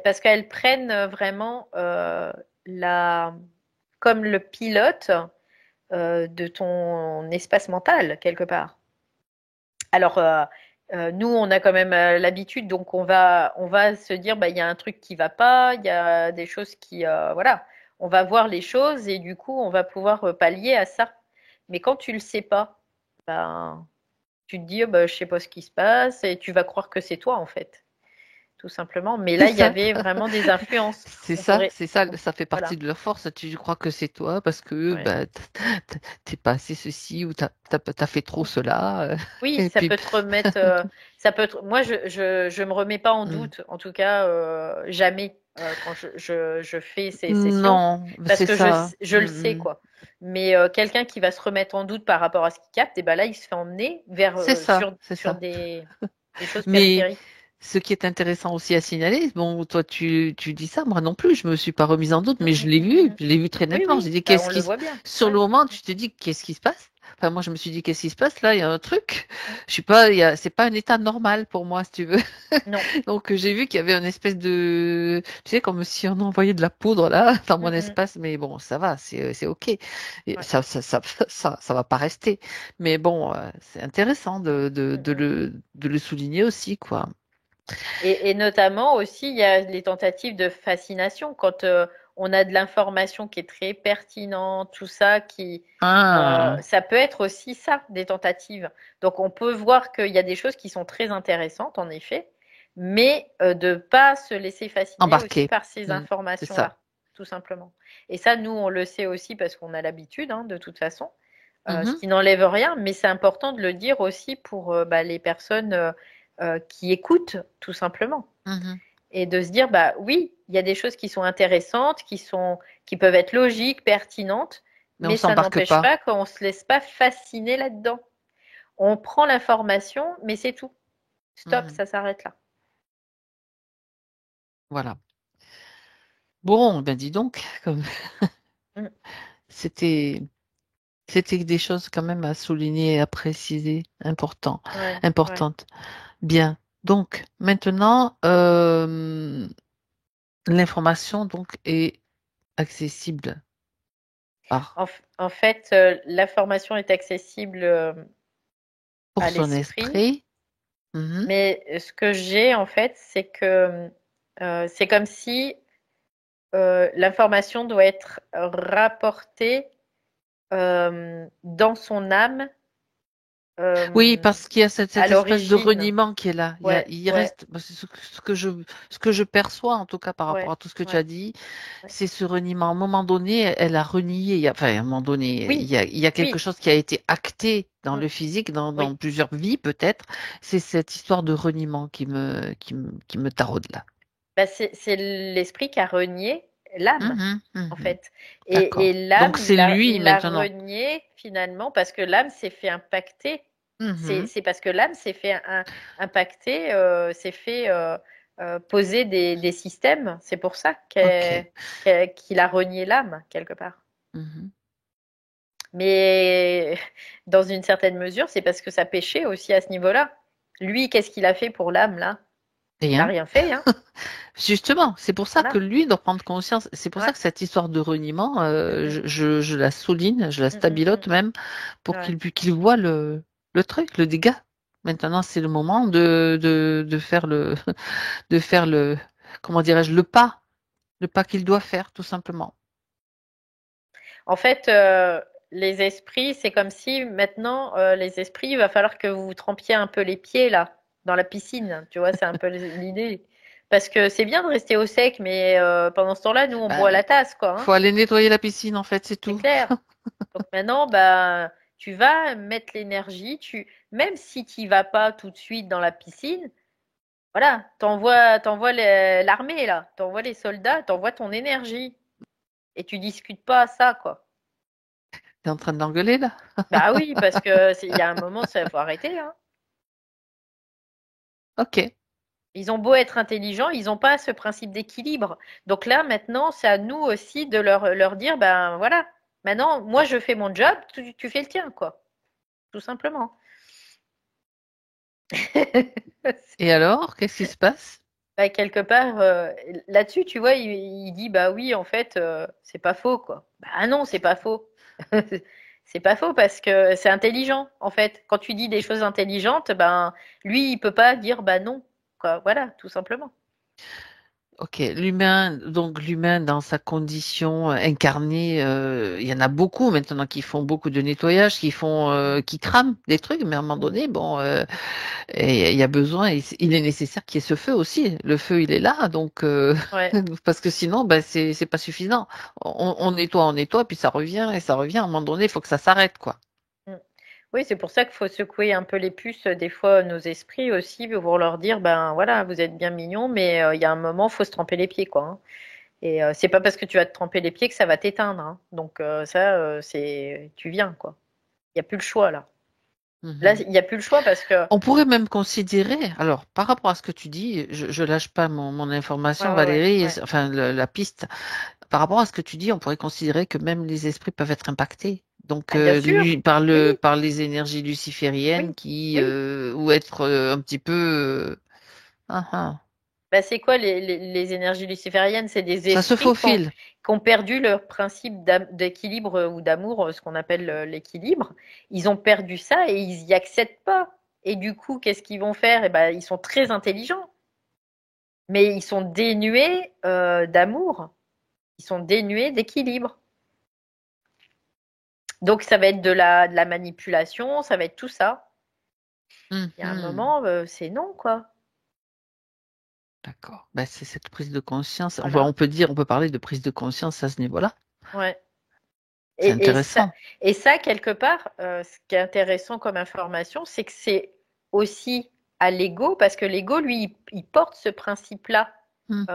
B: parce qu'elles prennent vraiment comme le pilote de ton espace mental, quelque part. Alors, nous, on a quand même l'habitude, donc on va se dire, bah, il y a un truc qui va pas, il y a des choses voilà, on va voir les choses et du coup, on va pouvoir pallier à ça. Mais quand tu le sais pas, ben, tu te dis, oh, bah, je sais pas ce qui se passe et tu vas croire que c'est toi, en fait, tout simplement. Mais
A: C'est
B: là, il y
A: ça.
B: avait vraiment des influences.
A: C'est
B: On
A: ça,
B: pourrait,
A: c'est ça,
B: on-
A: ça fait partie
B: voilà,
A: de leur force. Tu crois que c'est toi parce que
B: ouais.
A: bah t'es pas assez ceci ou t'as fait trop cela.
B: Oui,
A: Et
B: ça
A: puis
B: peut te remettre, moi, je me remets pas en
A: hmm.
B: doute, en tout cas, jamais, quand je fais ces sessions,
A: Non,
B: parce
A: c'est
B: que
A: ça.
B: je le sais,
A: Hmm, hmm.
B: quoi. Mais quelqu'un qui va se remettre en doute par rapport à ce qu'il capte, et ben là, il se fait emmener vers,
A: C'est ça, c'est
B: sur
A: ça.
B: des choses
A: Mais
B: périphériques.
A: ce qui est intéressant aussi à signaler, bon, toi tu dis ça, moi non plus, je me suis pas remise en doute,
B: Mm,
A: mais
B: mm, mm, mm, mm.
A: je l'ai vu très
B: Oui,
A: nettement. J'ai
B: oui,
A: dit
B: bah,
A: qu'est-ce
B: on le
A: qui se...
B: voit bien.
A: Sur le
B: Ouais.
A: moment, tu te dis qu'est-ce qui se passe? Enfin, moi je me suis dit qu'est-ce qui se passe là? Il y a un truc.
B: Mm.
A: Je suis pas, c'est pas un état normal pour moi, si tu veux.
B: Non.
A: Donc j'ai vu qu'il y avait une espèce de, tu sais, comme si on envoyait de la poudre là dans
B: Mm,
A: mon
B: mm.
A: espace, mais bon, ça va, c'est ok. Et
B: Ouais.
A: ça va pas rester. Mais bon, c'est intéressant
B: Mm, mm.
A: de le souligner aussi, quoi.
B: Et notamment aussi, il y a les tentatives de fascination. Quand on a de l'information qui est très pertinente, tout ça,
A: Ah,
B: ça peut être aussi ça, des tentatives. Donc on peut voir qu'il y a des choses qui sont très intéressantes, en effet, mais de pas se laisser fasciner aussi
A: embarqué.
B: par ces
A: Hmm, c'est ça.
B: informations-là, tout simplement. Et ça, nous, on le sait aussi parce qu'on a l'habitude, hein, de toute façon, ce
A: Mhm,
B: qui n'enlève rien, mais c'est important de le dire aussi pour bah, les personnes qui écoutent, tout simplement.
A: mhm.
B: Et de se dire, bah oui, il y a des choses qui sont intéressantes, qui peuvent être logiques, pertinentes,
A: Mais on
B: mais ça
A: s'embarque
B: n'empêche
A: pas.
B: pas qu'on ne se laisse pas fasciner là-dedans. On prend l'information, mais c'est tout. Stop,
A: Mhm,
B: ça s'arrête là.
A: voilà. Bon, ben dis donc,
B: Mm.
A: c'était c'était des choses quand même à souligner et à préciser,
B: Ouais, ouais.
A: importantes. Bien. Donc maintenant, l'information donc est accessible par
B: En fait, l'information est accessible
A: pour
B: à
A: son
B: l'esprit,
A: esprit. Mhm.
B: mais ce que j'ai, en fait, c'est que c'est comme si l'information doit être rapportée dans son âme
A: Oui,
B: euh,
A: parce qu'il y a
B: à
A: cette espèce de
B: l'origine.
A: reniement qui est là.
B: Ouais,
A: Il
B: ouais,
A: reste, bah, c'est ce que je perçois en tout cas par rapport
B: ouais,
A: à tout ce que tu as
B: ouais,
A: dit,
B: ouais.
A: c'est ce reniement. À un moment donné, elle a renié. Enfin, à un moment donné,
B: Oui,
A: il y a quelque
B: oui,
A: chose qui a été acté dans
B: mm,
A: le physique, dans
B: oui.
A: plusieurs vies peut-être. C'est cette histoire de reniement qui me taraude là.
B: Bah, c'est l'esprit qui a renié l'âme,
A: Mhm,
B: en
A: mhm.
B: fait.
A: D'accord.
B: Et
A: Donc
B: l'âme,
A: c'est lui
B: il l'a
A: maintenant.
B: renié finalement parce que l'âme s'est fait impacter.
A: Mhm.
B: C'est parce que l'âme s'est fait impacter, s'est fait poser des systèmes. C'est pour ça
A: Ok.
B: qu'il a renié l'âme, quelque part.
A: Mhm.
B: Mais dans une certaine mesure, c'est parce que ça péchait aussi à ce niveau-là. Lui, qu'est-ce qu'il a fait pour l'âme, là? Il a
A: Rien.
B: rien fait, hein?
A: Justement, c'est pour ça que
B: Voilà.
A: lui doit prendre conscience. C'est pour ça
B: Ouais.
A: que cette histoire de reniement,
B: Mm, mm,
A: je la souligne, je la
B: mm, mm,
A: stabilote
B: mm.
A: même, pour
B: Ouais.
A: qu'il voit le truc, le dégât. Maintenant, c'est le moment de faire de faire comment dirais-je, le pas qu'il doit faire, tout simplement.
B: En fait, les esprits, c'est comme si maintenant, les esprits, il va falloir que vous trempiez un peu les pieds là, dans la piscine. Tu vois, c'est un peu l'idée. Parce que c'est bien de rester au sec, mais pendant ce temps-là, nous, on boit à
A: Ben,
B: la tasse, quoi, hein.
A: faut aller nettoyer la piscine, en fait, c'est
B: C'est
A: tout.
B: clair. Donc maintenant, bah, tu vas mettre l'énergie. Même si tu y vas pas tout de suite dans la piscine, voilà, t'envoies l'armée là, t'envoies les soldats, t'envoies ton énergie, et tu discutes pas ça, quoi.
A: T'es en train d'engueuler là?
B: Bah oui, parce que il y a un moment, ça faut arrêter, hein.
A: Ok.
B: Ils ont beau être intelligents, ils n'ont pas ce principe d'équilibre. Donc là, maintenant, c'est à nous aussi de leur dire, ben voilà, maintenant, moi, je fais mon job, tu fais le tien, quoi, tout simplement.
A: Et alors, qu'est-ce qui se passe?
B: Bah, quelque part, là-dessus, tu vois, il dit, bah oui, en fait, c'est pas faux, quoi. Bah non, c'est pas faux. C'est pas faux parce que c'est intelligent, en fait. Quand tu dis des choses intelligentes, ben lui, il peut pas dire, bah non, quoi. Voilà, tout simplement.
A: Ok, l'humain dans sa condition incarnée, il y en a beaucoup maintenant qui font beaucoup de nettoyage,
B: Mm,
A: qui crament des trucs, mais à un moment
B: mm.
A: donné, bon, et il y a besoin, il est nécessaire qu'il y ait ce feu aussi. Le feu, il est là, donc
B: Ouais.
A: parce que sinon, ben c'est pas suffisant. On nettoie, puis ça revient et ça revient. À un moment donné, il faut que ça s'arrête, quoi.
B: Mm. Oui, c'est pour ça qu'il faut secouer un peu les puces, des fois, nos esprits aussi, pour leur dire, ben voilà, vous êtes bien mignons, mais il y a un moment, faut se tremper les pieds, quoi, hein. Et c'est pas parce que tu vas te tremper les pieds que ça va t'éteindre, hein. Donc ça, c'est, tu viens, quoi. Il n'y a plus le choix, là. Là,
A: Mhm.
B: il n'y a plus le choix parce que,
A: On pourrait même considérer, alors par rapport à ce que tu dis, je lâche pas mon
B: ouais,
A: information,
B: ouais, ouais,
A: Valérie,
B: ouais.
A: enfin la piste. Par rapport à ce que tu dis, on pourrait considérer que même les esprits peuvent être impactés. Donc,
B: Ah, bien sûr, oui,
A: par les énergies lucifériennes
B: oui, oui.
A: ou être un petit peu, ah, ah.
B: Bah, c'est quoi les énergies lucifériennes? C'est des
A: Ça se
B: esprits
A: faufile.
B: qui ont perdu leur principe d'équilibre ou d'amour, ce qu'on appelle l'équilibre. Ils ont perdu ça et ils y accèdent pas. Et du coup, qu'est-ce qu'ils vont faire? Eh ben, ils sont très intelligents, mais ils sont dénués d'amour. Ils sont dénués d'équilibre. Donc, ça va être de la manipulation, ça va être tout ça. Il y a un
A: Mhm.
B: moment, c'est non, quoi.
A: D'accord. Ben, c'est cette prise de conscience.
B: Voilà.
A: On peut dire, on peut parler de prise de conscience à ce niveau-là.
B: Ouais.
A: C'est
B: Et, et ça,
A: intéressant.
B: et ça, quelque part, ce qui est intéressant comme information, c'est que c'est aussi à l'ego, parce que l'ego, lui, il porte ce principe-là
A: Mhm.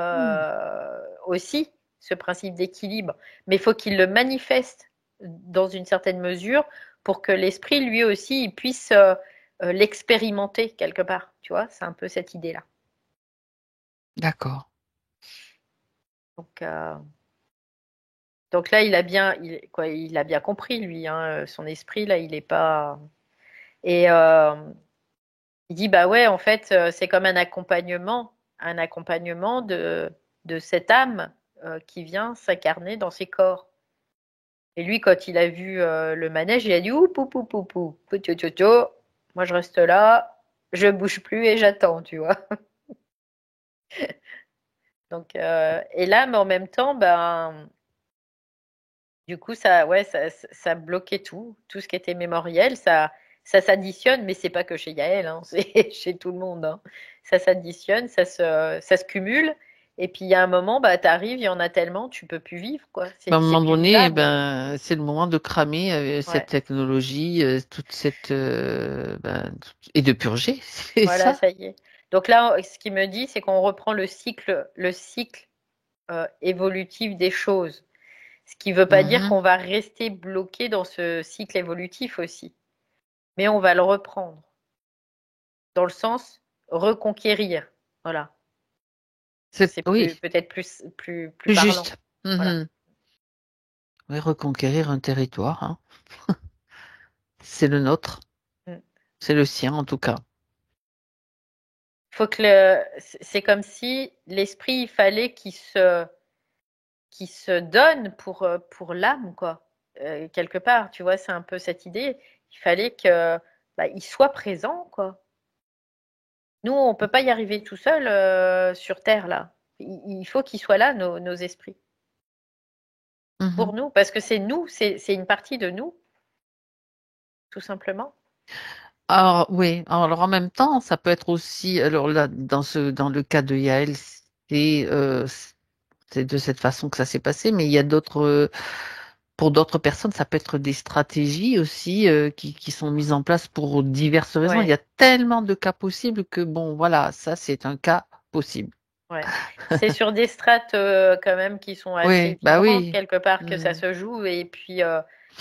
B: aussi, ce principe d'équilibre. Mais il faut qu'il le manifeste dans une certaine mesure pour que l'esprit, lui aussi, il puisse l'expérimenter quelque part. Tu vois, c'est un peu cette idée-là.
A: D'accord.
B: Donc, euh, donc là, il a bien compris, lui, hein, son esprit, là, il est pas. Et il dit, bah ouais, en fait, c'est comme un accompagnement de cette âme qui vient s'incarner dans ces corps. Et lui, quand il a vu le manège, il a dit, oup, oup, oup, oup, oup, tio, tio, tio. Moi, je reste là, je bouge plus et j'attends, tu vois. Donc, et là, mais en même temps, ben, du coup, ça, ouais, ça bloquait tout ce qui était mémoriel, ça s'additionne, mais c'est pas que chez Yael, hein, c'est chez tout le monde, hein. Ça s'additionne, ça se cumule, et puis il y a un moment, bah, t'arrives, il y en a tellement, tu peux plus vivre, quoi.
A: Ben, à un
B: C'est
A: moment
B: plus
A: donné, eh
B: vivable.
A: ben, c'est le moment de cramer cette
B: Ouais.
A: technologie, et de purger, c'est
B: Voilà,
A: ça.
B: ça y est. Donc là, ce qu'il me dit, c'est qu'on reprend le cycle évolutif des choses. Ce qui ne veut pas dire
A: Mhm.
B: qu'on va rester bloqué dans ce cycle évolutif aussi, mais on va le reprendre. Dans le sens reconquérir. Voilà. C'est
A: Oui,
B: peut-être plus
A: plus
B: parlant.
A: juste.
B: Voilà.
A: Mhm. Oui, reconquérir un territoire, hein. C'est le nôtre,
B: Mm.
A: c'est le sien en tout cas.
B: Faut que c'est comme si l'esprit, il fallait qu'il se donne pour l'âme, quoi. Quelque part, tu vois, c'est un peu cette idée. Il fallait que bah, il soit présent, quoi. Nous, on peut pas y arriver tout seul sur Terre, là. Il faut qu'ils soient là, nos esprits, pour
A: Mhm.
B: nous, parce que c'est nous, c'est une partie de nous, tout simplement.
A: Alors oui, alors en même temps, ça peut être aussi, alors là, dans le cas de Yael, c'est de cette façon que ça s'est passé, mais il y a pour d'autres personnes, ça peut être des stratégies aussi qui sont mises en place pour diverses raisons. Il y
B: Ouais.
A: a tellement de cas possibles que bon, voilà, ça c'est un cas possible.
B: Ouais. C'est sur des strates quand même qui sont assez
A: Oui, bah
B: vibrantes
A: oui.
B: quelque part que ça
A: Mhm.
B: se joue et puis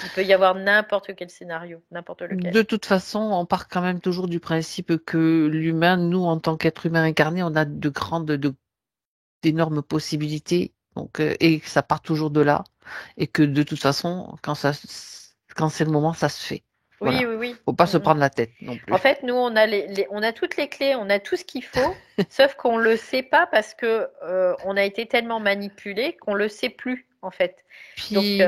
B: Il peut y avoir n'importe quel scénario, n'importe lequel.
A: De toute façon, on part quand même toujours du principe que l'humain, nous, en tant qu'être humain incarné, on a d'énormes possibilités. Donc, et que ça part toujours de là. Et que de toute façon, quand c'est le moment, ça se fait.
B: Oui,
A: Voilà.
B: oui, oui.
A: Faut pas se
B: Mm, mm.
A: prendre la tête non
B: En
A: plus.
B: fait, nous, on a toutes les clés, on a tout ce qu'il faut, sauf qu'on le sait pas parce que on a été tellement manipulé qu'on le sait plus, en fait. Donc,
A: Puis,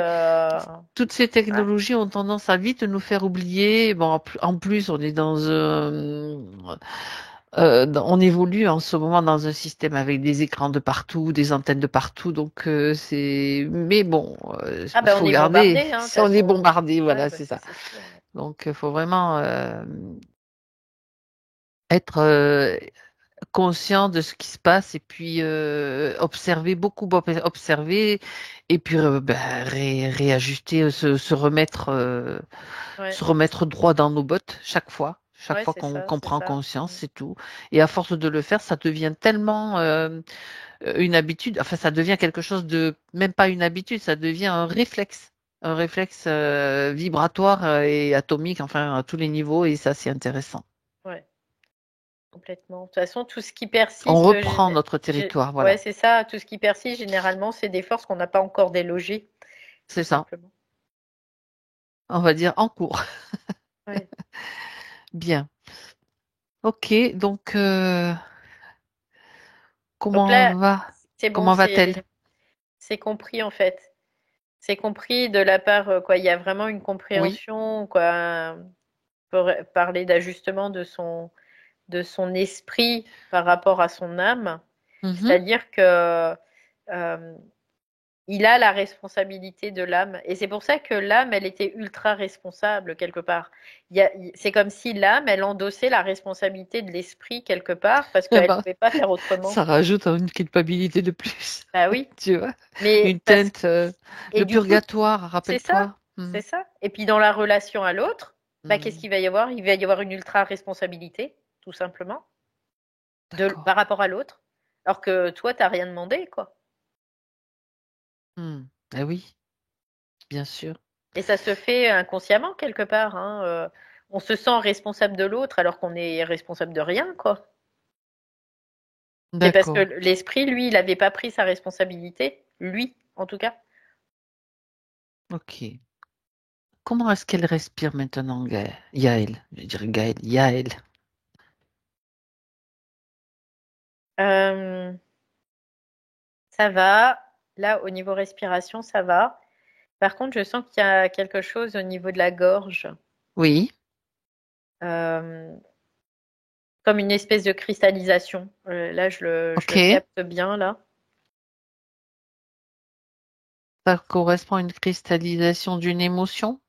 A: toutes ces
B: ouais.
A: technologies ont tendance à vite nous faire oublier. Bon, en plus, on est on évolue en ce moment dans un système avec des écrans de partout, des antennes de partout. Donc, mais bon,
B: Ah ben, on
A: faut
B: est
A: garder.
B: bombardé, hein, de
A: Si
B: toute
A: on est
B: façon.
A: bombardé,
B: Ouais,
A: voilà,
B: bah,
A: c'est
B: ça
A: ça.
B: c'est sûr. Ouais.
A: Donc, faut vraiment être conscient de ce qui se passe et puis observer beaucoup, observer et puis réajuster,
B: Ouais,
A: se remettre droit dans nos bottes chaque
B: ouais,
A: fois
B: c'est
A: qu'on
B: ça,
A: qu'on
B: c'est
A: prend
B: ça.
A: conscience,
B: Mm.
A: c'est tout. Et à force de le faire, ça devient tellement une habitude, enfin ça devient quelque chose de, même pas une habitude, ça devient un réflexe vibratoire et atomique, enfin à tous les niveaux, et ça c'est intéressant.
B: Ouais, complètement. De toute façon, tout ce qui
A: On
B: persiste,
A: reprend notre territoire,
B: ouais,
A: voilà,
B: c'est ça. Tout ce qui persiste, généralement, c'est des forces qu'on n'a pas encore délogées, tout
A: c'est ça.
B: simplement.
A: On va dire en cours.
B: Ouais.
A: Bien. Ok, donc
B: Donc là, c'est bon,
A: comment va-t-elle?
B: c'est compris en fait. C'est compris de la part, quoi. Il y a vraiment une
A: Oui.
B: compréhension, quoi. Pour parler d'ajustement de son esprit par rapport à son âme.
A: Mhm.
B: C'est-à-dire que euh, il a la responsabilité de l'âme. Et c'est pour ça que l'âme, elle était ultra responsable quelque part. C'est comme si l'âme, elle endossait la responsabilité de l'esprit quelque part parce
A: Eh
B: qu'elle ne
A: ben,
B: pouvait pas faire autrement.
A: ça rajoute une culpabilité de plus,
B: Bah oui.
A: tu vois.
B: Mais
A: Une
B: parce
A: teinte,
B: et
A: le
B: du coup,
A: purgatoire,
B: c'est ça,
A: rappelle-toi.
B: c'est
A: Mhm.
B: ça. Et puis dans la relation à l'autre, bah, qu'est-ce
A: Mhm.
B: qu'il va y avoir? Il va y avoir une ultra responsabilité, tout simplement,
A: D'accord.
B: par rapport à l'autre, alors que toi, t'as rien demandé, quoi.
A: Mhm. Eh oui, bien sûr.
B: Et ça se fait inconsciemment quelque part, hein. On se sent responsable de l'autre alors qu'on est responsable de rien, quoi. C'est parce que
A: D'accord.
B: l'esprit, lui, il n'avait pas pris sa responsabilité, lui, en tout cas.
A: Ok. Comment est-ce qu'elle respire maintenant, Yael? Je vais dire Gaël, Yael.
B: Euh, Ça va. Là, au niveau respiration, ça va. Par contre, je sens qu'il y a quelque chose au niveau de la gorge,
A: Oui.
B: euh, comme une espèce de cristallisation. Là, je le
A: Ok.
B: capte bien, là.
A: Ça correspond à une cristallisation d'une émotion,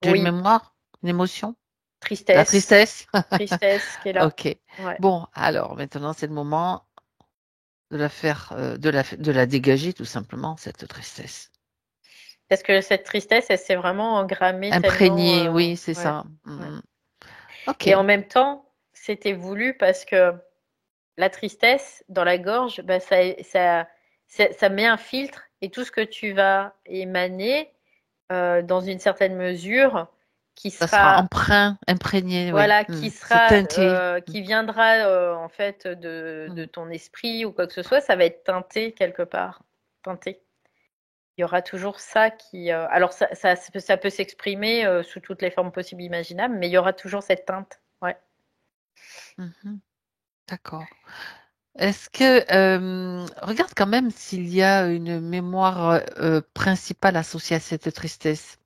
A: d'une
B: Oui,
A: mémoire, une émotion, la
B: tristesse,
A: tristesse.
B: tristesse qui est là.
A: Ok.
B: Ouais.
A: Bon, alors maintenant c'est le moment de la faire, de la dégager tout simplement cette tristesse.
B: Parce que cette tristesse, elle s'est vraiment engrammée tellement.
A: Imprégner, oui, c'est
B: Ouais,
A: ça.
B: ouais.
A: Mhm. Ok.
B: Et en même temps, c'était voulu parce que la tristesse dans la gorge, bah, ça met un filtre et tout ce que tu vas émaner dans une certaine mesure qui
A: Ça sera
B: sera
A: emprunt, imprégné, oui.
B: voilà
A: Mhm. C'est teinté.
B: qui viendra en fait de
A: Mhm.
B: ton esprit ou quoi que ce soit, ça va être teinté quelque part, teinté. Il y aura toujours ça qui alors ça peut s'exprimer sous toutes les formes possibles imaginables, mais il y aura toujours cette teinte. Ouais.
A: Mhm. D'accord. Est-ce que regarde quand même s'il y a une mémoire principale associée à cette tristesse.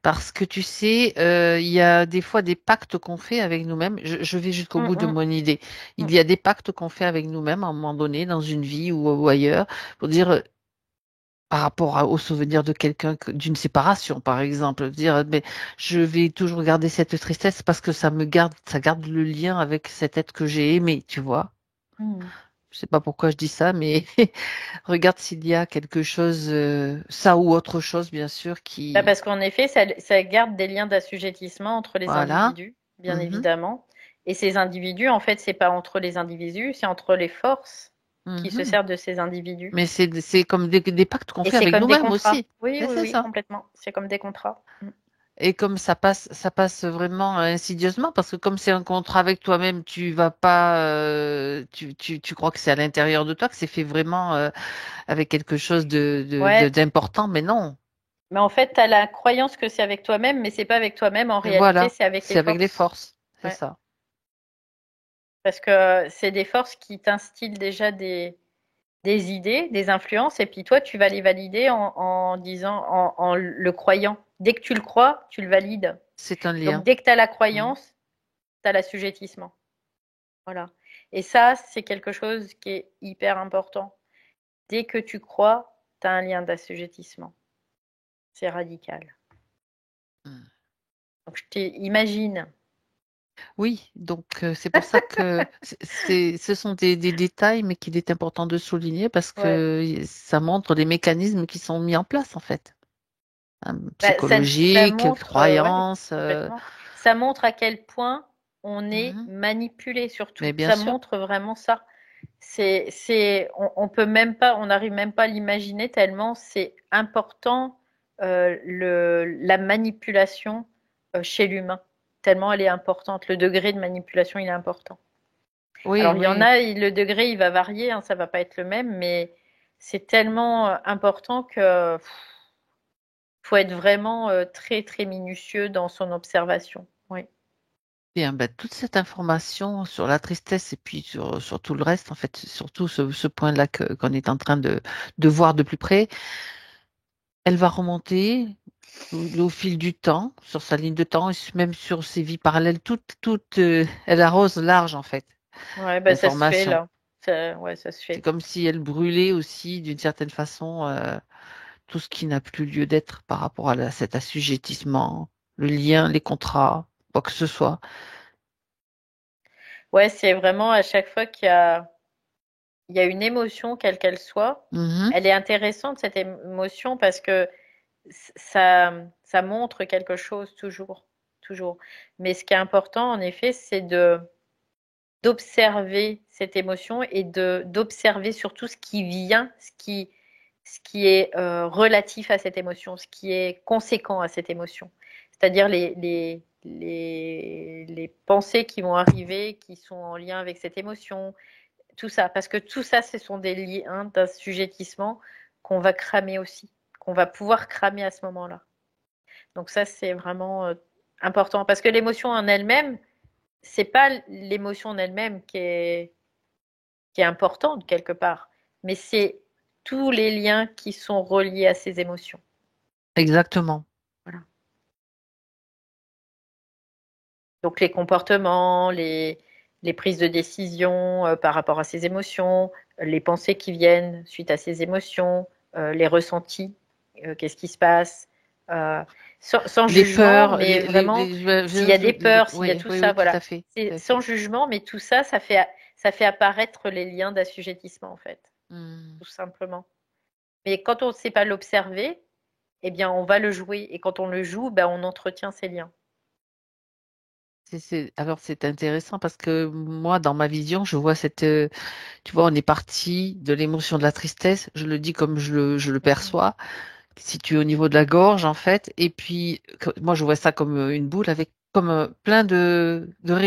A: Parce que tu sais, il y a des fois des pactes qu'on fait avec nous-mêmes. Je vais jusqu'au
B: Mm,
A: bout de
B: mm,
A: mon idée. Il
B: mm.
A: y a des pactes qu'on fait avec nous-mêmes à un moment donné, dans une vie ou ailleurs, pour dire, par rapport au souvenir de quelqu'un, d'une séparation, par exemple, dire, mais je vais toujours garder cette tristesse parce que ça garde le lien avec cet être que j'ai aimé, tu vois.
B: Mm.
A: Je sais pas pourquoi je dis ça, mais regarde s'il y a quelque chose, ça ou autre chose, bien sûr,
B: Bah,
A: qui,
B: parce qu'en effet, ça garde des liens d'assujettissement entre les
A: voilà.
B: individus, bien
A: Mhm.
B: évidemment. Et ces individus, en fait, c'est pas entre les individus, c'est entre les forces. qui se
A: Mhm.
B: servent de ces individus.
A: Mais c'est comme des pactes qu'on
B: Et
A: fait
B: c'est
A: avec
B: comme des
A: nous-mêmes
B: contrats.
A: aussi.
B: Oui,
A: Et
B: oui,
A: c'est
B: oui,
A: ça.
B: complètement. C'est comme des contrats.
A: Et comme ça passe vraiment insidieusement, parce que comme c'est un contrat avec toi-même, tu vas pas, tu crois que c'est à l'intérieur de toi, que c'est fait vraiment avec quelque chose
B: Ouais,
A: d'important, mais non.
B: mais en fait, tu as la croyance que c'est avec toi-même, mais c'est pas avec toi-même. En
A: Et
B: réalité,
A: voilà,
B: c'est avec les
A: c'est avec les
B: forces.
A: forces, c'est
B: Ouais.
A: ça.
B: Parce que c'est des forces qui t'instillent déjà des idées, des influences, et puis toi, tu vas les valider en disant, en le croyant. Dès que tu le crois, tu le valides.
A: C'est un
B: Donc,
A: lien.
B: dès que tu as la
A: Mhm.
B: croyance, tu as l'assujettissement. Voilà. Et ça, c'est quelque chose qui est hyper important. Dès que tu crois, tu as un lien d'assujettissement. C'est radical.
A: Mm.
B: Donc, imagine.
A: Oui, donc c'est pour ça que ce sont des détails, mais qu'il est important de souligner parce
B: Ouais.
A: que ça montre les mécanismes qui sont mis en place en fait, hein,
B: Bah, ça
A: psychologiques,
B: montre, ouais,
A: croyances.
B: complètement. Ça montre à quel point on est
A: Mhm.
B: manipulé,
A: Mais
B: surtout.
A: bien
B: Ça
A: sûr,
B: montre vraiment ça. On peut même pas, on n'arrive même pas à l'imaginer tellement c'est important la manipulation chez l'humain. Tellement elle est importante. Le degré de manipulation, il est important.
A: oui,
B: Alors il y en
A: oui.
B: a, le degré, il va varier, hein, ça va pas être le même, mais c'est tellement important que faut être vraiment très très minutieux dans son observation. Oui.
A: Bien, ben, toute cette information sur la tristesse et puis sur tout le reste, en fait, surtout ce point-là qu'on est en train de voir de plus près, elle va remonter au fil du temps, sur sa ligne de temps, et même sur ses vies parallèles, elle arrose large, en fait,
B: Ouais, bah ça se fait
A: l'information.
B: là. Ouais, ça se
A: C'est
B: fait.
A: comme si elle brûlait aussi, d'une certaine façon, tout ce qui n'a plus lieu d'être par rapport cet assujettissement, le lien, les contrats, quoi que ce soit.
B: Ouais, c'est vraiment à chaque fois il y a une émotion, quelle qu'elle soit,
A: Mhm.
B: elle est intéressante cette émotion parce que ça, ça montre quelque chose toujours, toujours. Mais ce qui est important, en effet, c'est d'observer cette émotion et d'observer surtout ce qui vient, ce qui est relatif à cette émotion, ce qui est conséquent à cette émotion. C'est-à-dire les pensées qui vont arriver, qui sont en lien avec cette émotion, tout ça. Parce que tout ça, ce sont des liens d'assujettissement qu'on va cramer aussi, qu'on va pouvoir cramer à ce moment-là. Donc ça, c'est vraiment important. Parce que l'émotion en elle-même, c'est pas l'émotion en elle-même qui est importante quelque part, mais c'est tous les liens qui sont reliés à ces émotions.
A: Exactement.
B: Voilà. Donc les comportements, les prises de décision par rapport à ces émotions, les pensées qui viennent suite à ces émotions, les ressentis, qu'est-ce qui se passe, euh, sans
A: Les
B: jugement,
A: peurs,
B: mais vraiment, s'il y a des peurs, s'il y a
A: oui,
B: tout
A: oui,
B: ça,
A: oui, tout
B: voilà.
A: à fait, tout
B: C'est
A: à
B: sans
A: fait.
B: jugement, mais tout ça, ça fait apparaître les liens d'assujettissement, en fait,
A: Hmm.
B: tout simplement. Mais quand on ne sait pas l'observer, eh bien, on va le jouer. Et quand on le joue, ben, on entretient ces liens.
A: Alors c'est intéressant parce que moi, dans ma vision, je vois tu vois, on est parti de l'émotion de la tristesse, je le dis comme je le
B: Mhm.
A: perçois, situé au niveau de la gorge, en fait, et puis moi, je vois ça comme une boule avec comme plein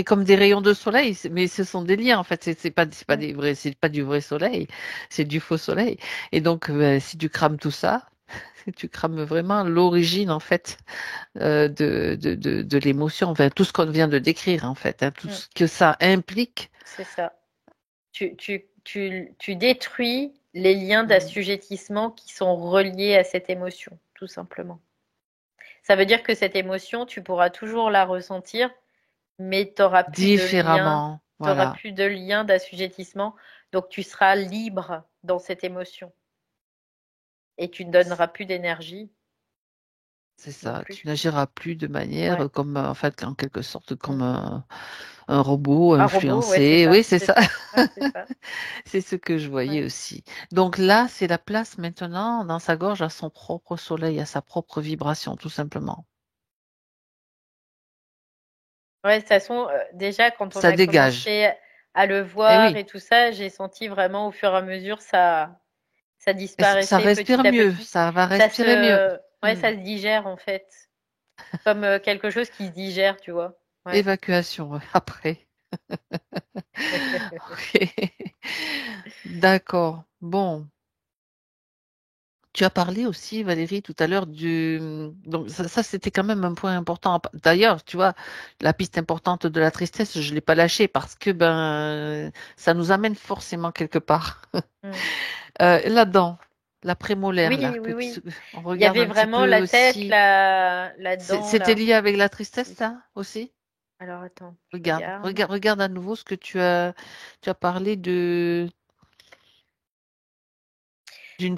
A: comme des rayons de soleil, mais ce sont des liens, en fait, c'est pas
B: Mm.
A: des vrais, c'est pas du vrai soleil, c'est du faux soleil. Et donc, si tu crames tout ça, tu crames vraiment l'origine, en fait, de l'émotion, enfin, tout ce qu'on vient de décrire, en fait, hein, tout
B: Mm.
A: ce que ça implique.
B: C'est ça. Tu détruis les liens
A: Mm.
B: d'assujettissement qui sont reliés à cette émotion, tout simplement. Ça veut dire que cette émotion, tu pourras toujours la ressentir, mais
A: Différemment,
B: t'auras
A: voilà.
B: plus de lien d'assujettissement. Donc tu seras libre dans cette émotion et tu ne donneras plus d'énergie
A: C'est
B: non
A: ça, tu
B: plus.
A: n'agiras plus de
B: Ouais.
A: manière comme, en fait, en quelque sorte, comme
B: Mm.
A: un robot
B: Un robot, ouais, c'est
A: influencé.
B: ça,
A: Oui, c'est
B: c'est
A: ça.
B: ça. Ouais, c'est ça.
A: C'est ce que je voyais
B: Ouais.
A: aussi. Donc là, c'est la place maintenant dans sa gorge à son propre soleil, à sa propre vibration, tout simplement.
B: Ouais, de toute façon, déjà, quand on
A: Ça
B: a
A: dégage.
B: commencé à le
A: Eh
B: voir
A: oui.
B: et tout ça, j'ai senti vraiment au fur et à mesure ça
A: Et ça
B: disparaissait
A: respire
B: petit à
A: mieux.
B: petit.
A: Ça va
B: Ça
A: respirer mieux.
B: ouais,
A: Hmm.
B: ça se digère en fait, comme quelque chose qui se digère, tu vois. Ouais.
A: Évacuation après. Ok. D'accord. Bon. Tu as parlé aussi, Valérie, tout à l'heure du... Donc ça, c'était quand même un point important. D'ailleurs, tu vois, la piste importante de la tristesse, je l'ai pas lâchée parce que ben ça nous amène forcément quelque part.
B: Mm.
A: Là-dedans, la prémolaire, là,
B: Oui, oui, oui.
A: on
B: Il y
A: regarde
B: avait
A: un petit
B: vraiment
A: peu
B: la tête,
A: aussi.
B: là-dedans,
A: C'était
B: là.
A: lié avec la tristesse,
B: Aussi.
A: ça aussi?
B: Alors attends, je
A: Regarde,
B: regarde.
A: regarde, regarde à nouveau ce que tu as parlé d'une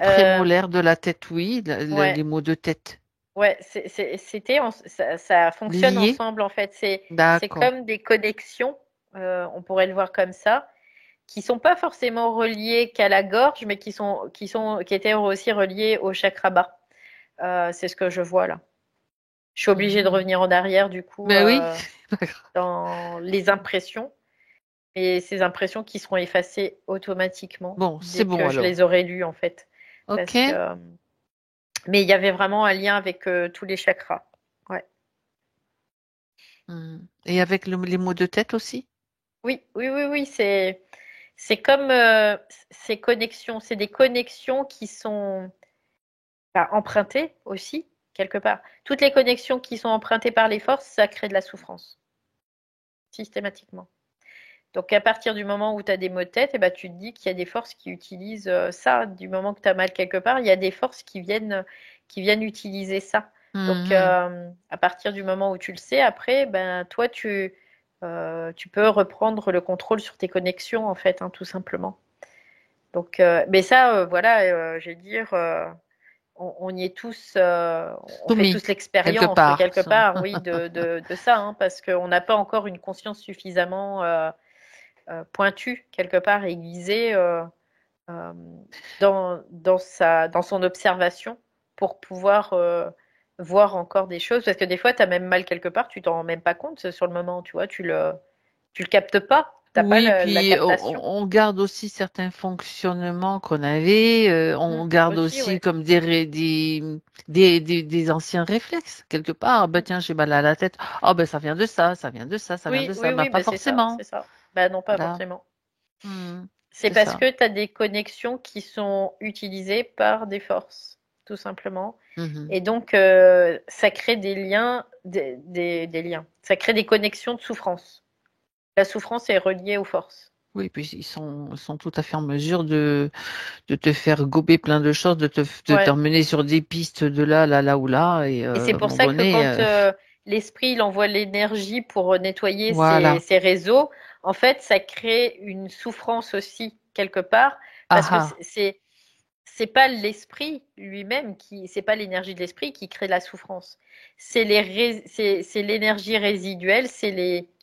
B: Euh,
A: prémolaire de la tête, oui,
B: ouais,
A: les mots de tête
B: ouais, ça fonctionne
A: liés.
B: ensemble en fait. C'est
A: D'accord.
B: comme des connexions, on pourrait le voir comme ça, qui sont pas forcément reliées qu'à la gorge, mais qui étaient aussi reliées au chakra bas. C'est ce que je vois là. Je suis obligée de
A: Mhm.
B: revenir en arrière du coup
A: Ben oui.
B: dans les impressions, et ces impressions qui seront effacées automatiquement
A: Bon, c'est
B: dès
A: bon
B: que je les
A: alors.
B: aurai lues en fait,
A: Ok.
B: parce que mais il y avait vraiment un lien avec tous les chakras. Ouais.
A: Et avec les mots de tête aussi?
B: Oui, oui, oui, oui, c'est comme ces connexions, c'est des connexions qui sont empruntées aussi quelque part. Toutes les connexions qui sont empruntées par les forces, ça crée de la souffrance systématiquement. Donc à partir du moment où tu as des maux de tête, eh ben, tu te dis qu'il y a des forces qui utilisent ça. Du moment que tu as mal quelque part, il y a des forces qui viennent utiliser ça. Donc
A: Mhm.
B: à partir du moment où tu le sais, après, ben toi tu peux reprendre le contrôle sur tes connexions en fait, hein, tout simplement. Donc mais ça, voilà, je vais dire, on y est tous, on fait
A: Soumis,
B: tous
A: quelque
B: l'expérience
A: part.
B: quelque part, oui, de ça, hein, parce qu'on n'a pas encore une conscience suffisamment pointue quelque part, aiguisée euh, dans son observation pour pouvoir voir encore des choses. Parce que des fois, tu as même mal quelque part, tu t'en rends même pas compte sur le moment, tu vois, tu le captes pas, t'as pas
A: Oui,
B: la
A: puis
B: captation.
A: on garde aussi certains fonctionnements qu'on avait. On garde
B: Aussi,
A: aussi
B: ouais.
A: comme des anciens réflexes, quelque part. Ah, ben tiens, j'ai mal à la tête. Oh, ben ça vient de ça, ça vient de ça, ça vient
B: Oui,
A: de ça.
B: oui,
A: Ben
B: oui,
A: pas
B: bah c'est ça,
A: forcément.
B: c'est ça. Bah non, pas
A: Voilà.
B: forcément.
A: Hmm,
B: C'est
A: c'est
B: parce
A: ça.
B: que tu as des connexions qui sont utilisées par des forces, tout simplement.
A: Mhm.
B: Et donc, ça crée des liens, des liens. Ça crée des connexions de souffrance. La souffrance est reliée aux forces.
A: Oui, puis ils sont tout à fait en mesure de te faire gober plein de choses, de
B: Ouais.
A: t'emmener sur des pistes de là, là, là ou là. Et
B: Et c'est
A: à un
B: pour
A: moment
B: ça que
A: donné,
B: quand l'esprit il envoie l'énergie pour nettoyer
A: voilà.
B: ces réseaux, en fait, ça crée une souffrance aussi quelque part, parce
A: Ah
B: que
A: ah.
B: c'est pas l'esprit lui-même c'est pas l'énergie de l'esprit qui crée la souffrance. C'est l'énergie résiduelle, c'est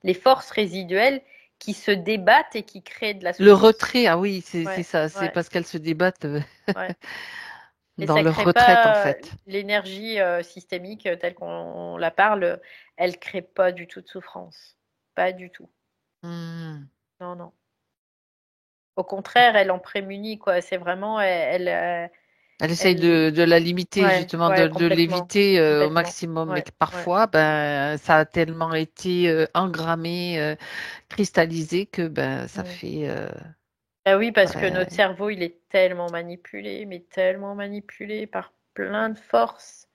B: les forces résiduelles qui se débattent et qui créent de la
A: Le
B: souffrance.
A: retrait, ah oui, c'est
B: Ouais,
A: ça. C'est
B: ouais,
A: parce qu'elles se débattent
B: ouais. Et
A: dans
B: ça
A: leur
B: crée
A: retraite, en
B: pas
A: fait.
B: l'énergie systémique telle qu'on la parle, elle crée pas du tout de souffrance. Pas du tout.
A: Hmm.
B: Non, non. Au contraire, elle en prémunit, quoi. C'est vraiment,
A: Elle essaye
B: elle,
A: de la limiter,
B: ouais,
A: justement,
B: ouais,
A: de
B: complètement,
A: l'éviter au
B: complètement.
A: maximum. Mais
B: Ouais,
A: que
B: ouais.
A: parfois, ben, ça a tellement été engrammé, cristallisé que ben, ça
B: Mm.
A: fait.
B: Ah oui, parce que notre
A: Ouais.
B: cerveau, il est tellement manipulé, mais tellement manipulé par plein de forces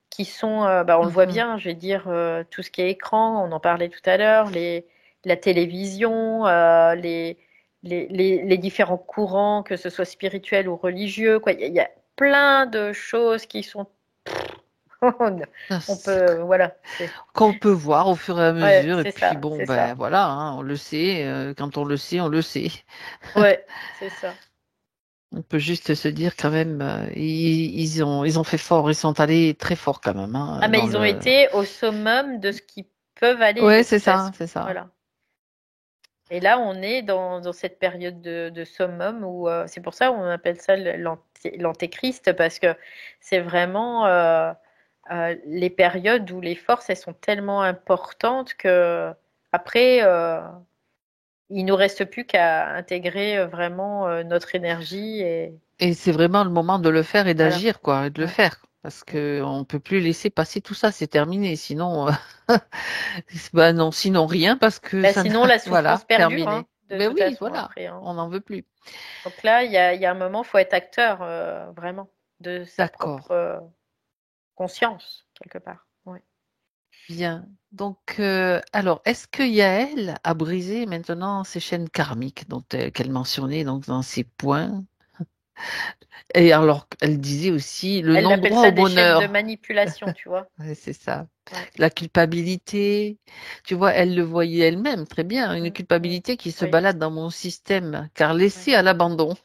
B: qui sont, on le voit
A: Mhm.
B: bien, je vais dire, tout ce qui est écran, on en parlait tout à l'heure, la télévision, les différents courants, que ce soit spirituel ou religieux, quoi. Il y a plein de choses qui sont,
A: Ah,
B: on peut, voilà,
A: qu'on peut voir au fur et à
B: ouais,
A: mesure. Et puis bon,
B: c'est
A: ben
B: ça,
A: voilà, hein, on le sait. Quand on le sait, on le sait.
B: ouais, c'est ça.
A: On peut juste se dire quand même, ils ont fait fort, ils sont allés très fort quand même
B: Ah,
A: hein,
B: mais
A: dans
B: ils ont
A: le.
B: été au summum de ce qu'ils peuvent aller
A: Ouais,
B: de
A: c'est
B: toute
A: ça,
B: façon,
A: c'est ça.
B: voilà. Et là, on est dans cette période de summum où c'est pour ça qu'on appelle ça l'antéchrist, parce que c'est vraiment les périodes où les forces elles sont tellement importantes que après il nous reste plus qu'à intégrer vraiment notre énergie
A: Et c'est vraiment le moment de le faire et
B: voilà.
A: d'agir, quoi, et de le
B: Ouais.
A: faire. Parce que on peut plus laisser passer tout ça, c'est terminé. Sinon, bah non, sinon rien, parce que
B: Bah,
A: ça,
B: sinon, la
A: voilà,
B: souffrance perdure, hein,
A: terminé.
B: de
A: Ben
B: toute
A: oui,
B: façon,
A: voilà,
B: après, hein.
A: on n'en veut plus.
B: Donc là, il y a un moment, faut être acteur, vraiment, de sa
A: D'accord,
B: propre conscience, quelque part. Ouais.
A: bien. Donc, alors, est-ce que Yael a brisé maintenant ces chaînes karmiques dont qu'elle mentionnait donc dans ses points? Et alors, elle disait aussi le
B: Elle appelle
A: non-droit au
B: ça des chaînes de
A: bonheur.
B: manipulation, tu vois.
A: Ouais, c'est ça.
B: Ouais.
A: La culpabilité, tu vois, elle le voyait elle-même très bien, une
B: Mm, mm.
A: culpabilité qui se
B: Oui.
A: balade dans mon système, car
B: Ouais.
A: laissée à l'abandon.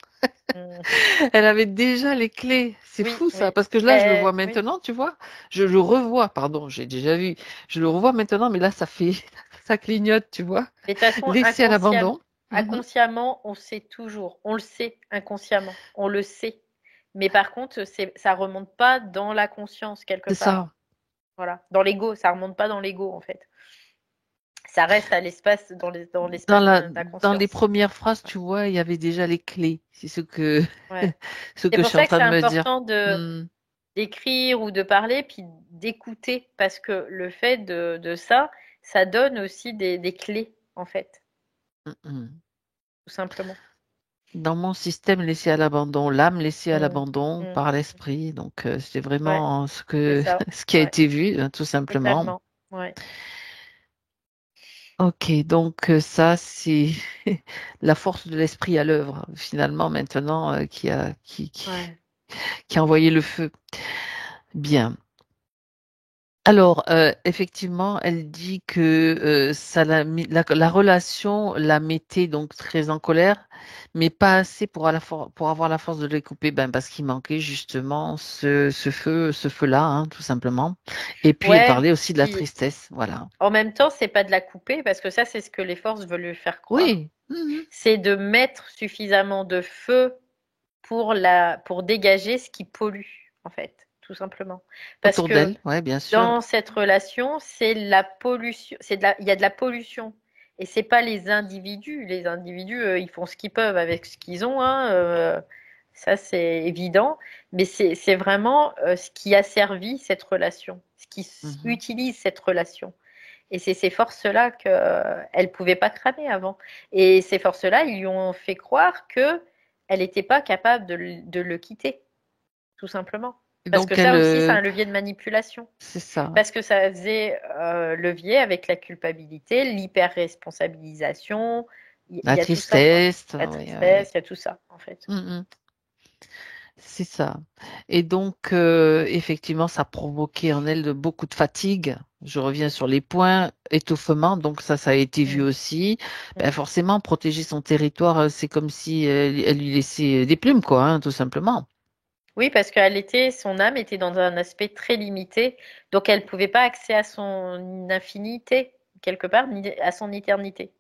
B: Mm.
A: Elle avait déjà les clés. C'est
B: Oui,
A: fou ça,
B: oui.
A: parce que là, je le vois
B: Oui.
A: maintenant, tu vois. Je le revois, pardon, j'ai déjà vu. Je le revois maintenant, mais là, ça fait, ça clignote, tu vois.
B: Mais de toute façon,
A: Laissée à l'abandon. Mhm.
B: inconsciemment, on sait toujours. On le sait inconsciemment. On le sait. Mais par contre, ça remonte pas dans la conscience quelque
A: C'est
B: part.
A: ça.
B: Voilà. Dans l'ego, ça remonte pas dans l'ego en fait. Ça reste à l'espace, dans
A: Dans
B: l'espace
A: la,
B: de la
A: dans les
B: conscience.
A: premières phrases,
B: Ouais.
A: tu vois, il y avait déjà les clés. C'est ce que,
B: Ouais.
A: ce
B: C'est
A: que je
B: pour
A: suis en
B: ça que
A: train
B: c'est
A: de me dire.
B: important
A: Hmm,
B: d'écrire ou de parler, puis d'écouter, parce que le fait de ça, ça donne aussi des clés, en fait,
A: hmm, hmm.
B: tout simplement.
A: Dans mon système laissé à l'abandon, l'âme laissée à
B: Mm,
A: l'abandon
B: mm.
A: par l'esprit. Donc, c'est
B: Ouais,
A: vraiment ce
B: c'est
A: que,
B: ça.
A: ce qui a
B: Ouais,
A: été vu, tout simplement.
B: totalement. Ouais,
A: Ok, donc ça, c'est la force de l'esprit à l'œuvre, finalement, maintenant,
B: ouais.
A: qui a envoyé le feu. Bien. Alors, effectivement, elle dit que ça la relation la mettait donc très en colère, mais pas assez pour avoir la force de les couper, ben, parce qu'il manquait justement ce feu-là, hein, tout simplement. Et puis, elle
B: Ouais,
A: parlait aussi de la
B: puis
A: tristesse, voilà.
B: en même temps, c'est pas de la couper, parce que ça, c'est ce que les forces veulent lui faire croire.
A: Oui, mhm.
B: C'est de mettre suffisamment de feu pour dégager ce qui pollue, en fait, tout simplement. Parce
A: Autour
B: que
A: d'elle, ouais, bien sûr.
B: dans cette relation, c'est la pollution, il y a de la pollution. Et c'est pas les individus. Les individus, ils font ce qu'ils peuvent avec ce qu'ils ont, hein, ça c'est évident. Mais c'est vraiment ce qui a servi cette relation, ce qui
A: Mhm.
B: utilise cette relation. Et c'est ces forces-là qu'elle ne pouvait pas cramer avant. Et ces forces-là, ils lui ont fait croire que elle n'était pas capable de le quitter, tout simplement.
A: Et
B: Parce que
A: donc, elle,
B: ça aussi, c'est un levier de manipulation.
A: c'est ça.
B: Parce que ça faisait levier avec la culpabilité, l'hyper-responsabilisation. Il
A: La
B: y a tout ça, quoi.
A: tristesse,
B: La
A: oui, oui.
B: tristesse, il y a tout ça, en fait.
A: Mhm. C'est ça. Et donc, effectivement, ça provoquait en elle de beaucoup de fatigue. Je reviens sur les points, étouffement, donc ça a été vu
B: Mm,
A: aussi. Ben,
B: mm.
A: forcément, protéger son territoire, c'est comme si elle lui laissait des plumes, quoi, hein, tout simplement.
B: Oui, parce son âme était dans un aspect très limité, donc elle ne pouvait pas accéder à son infinité, quelque part, ni à son éternité.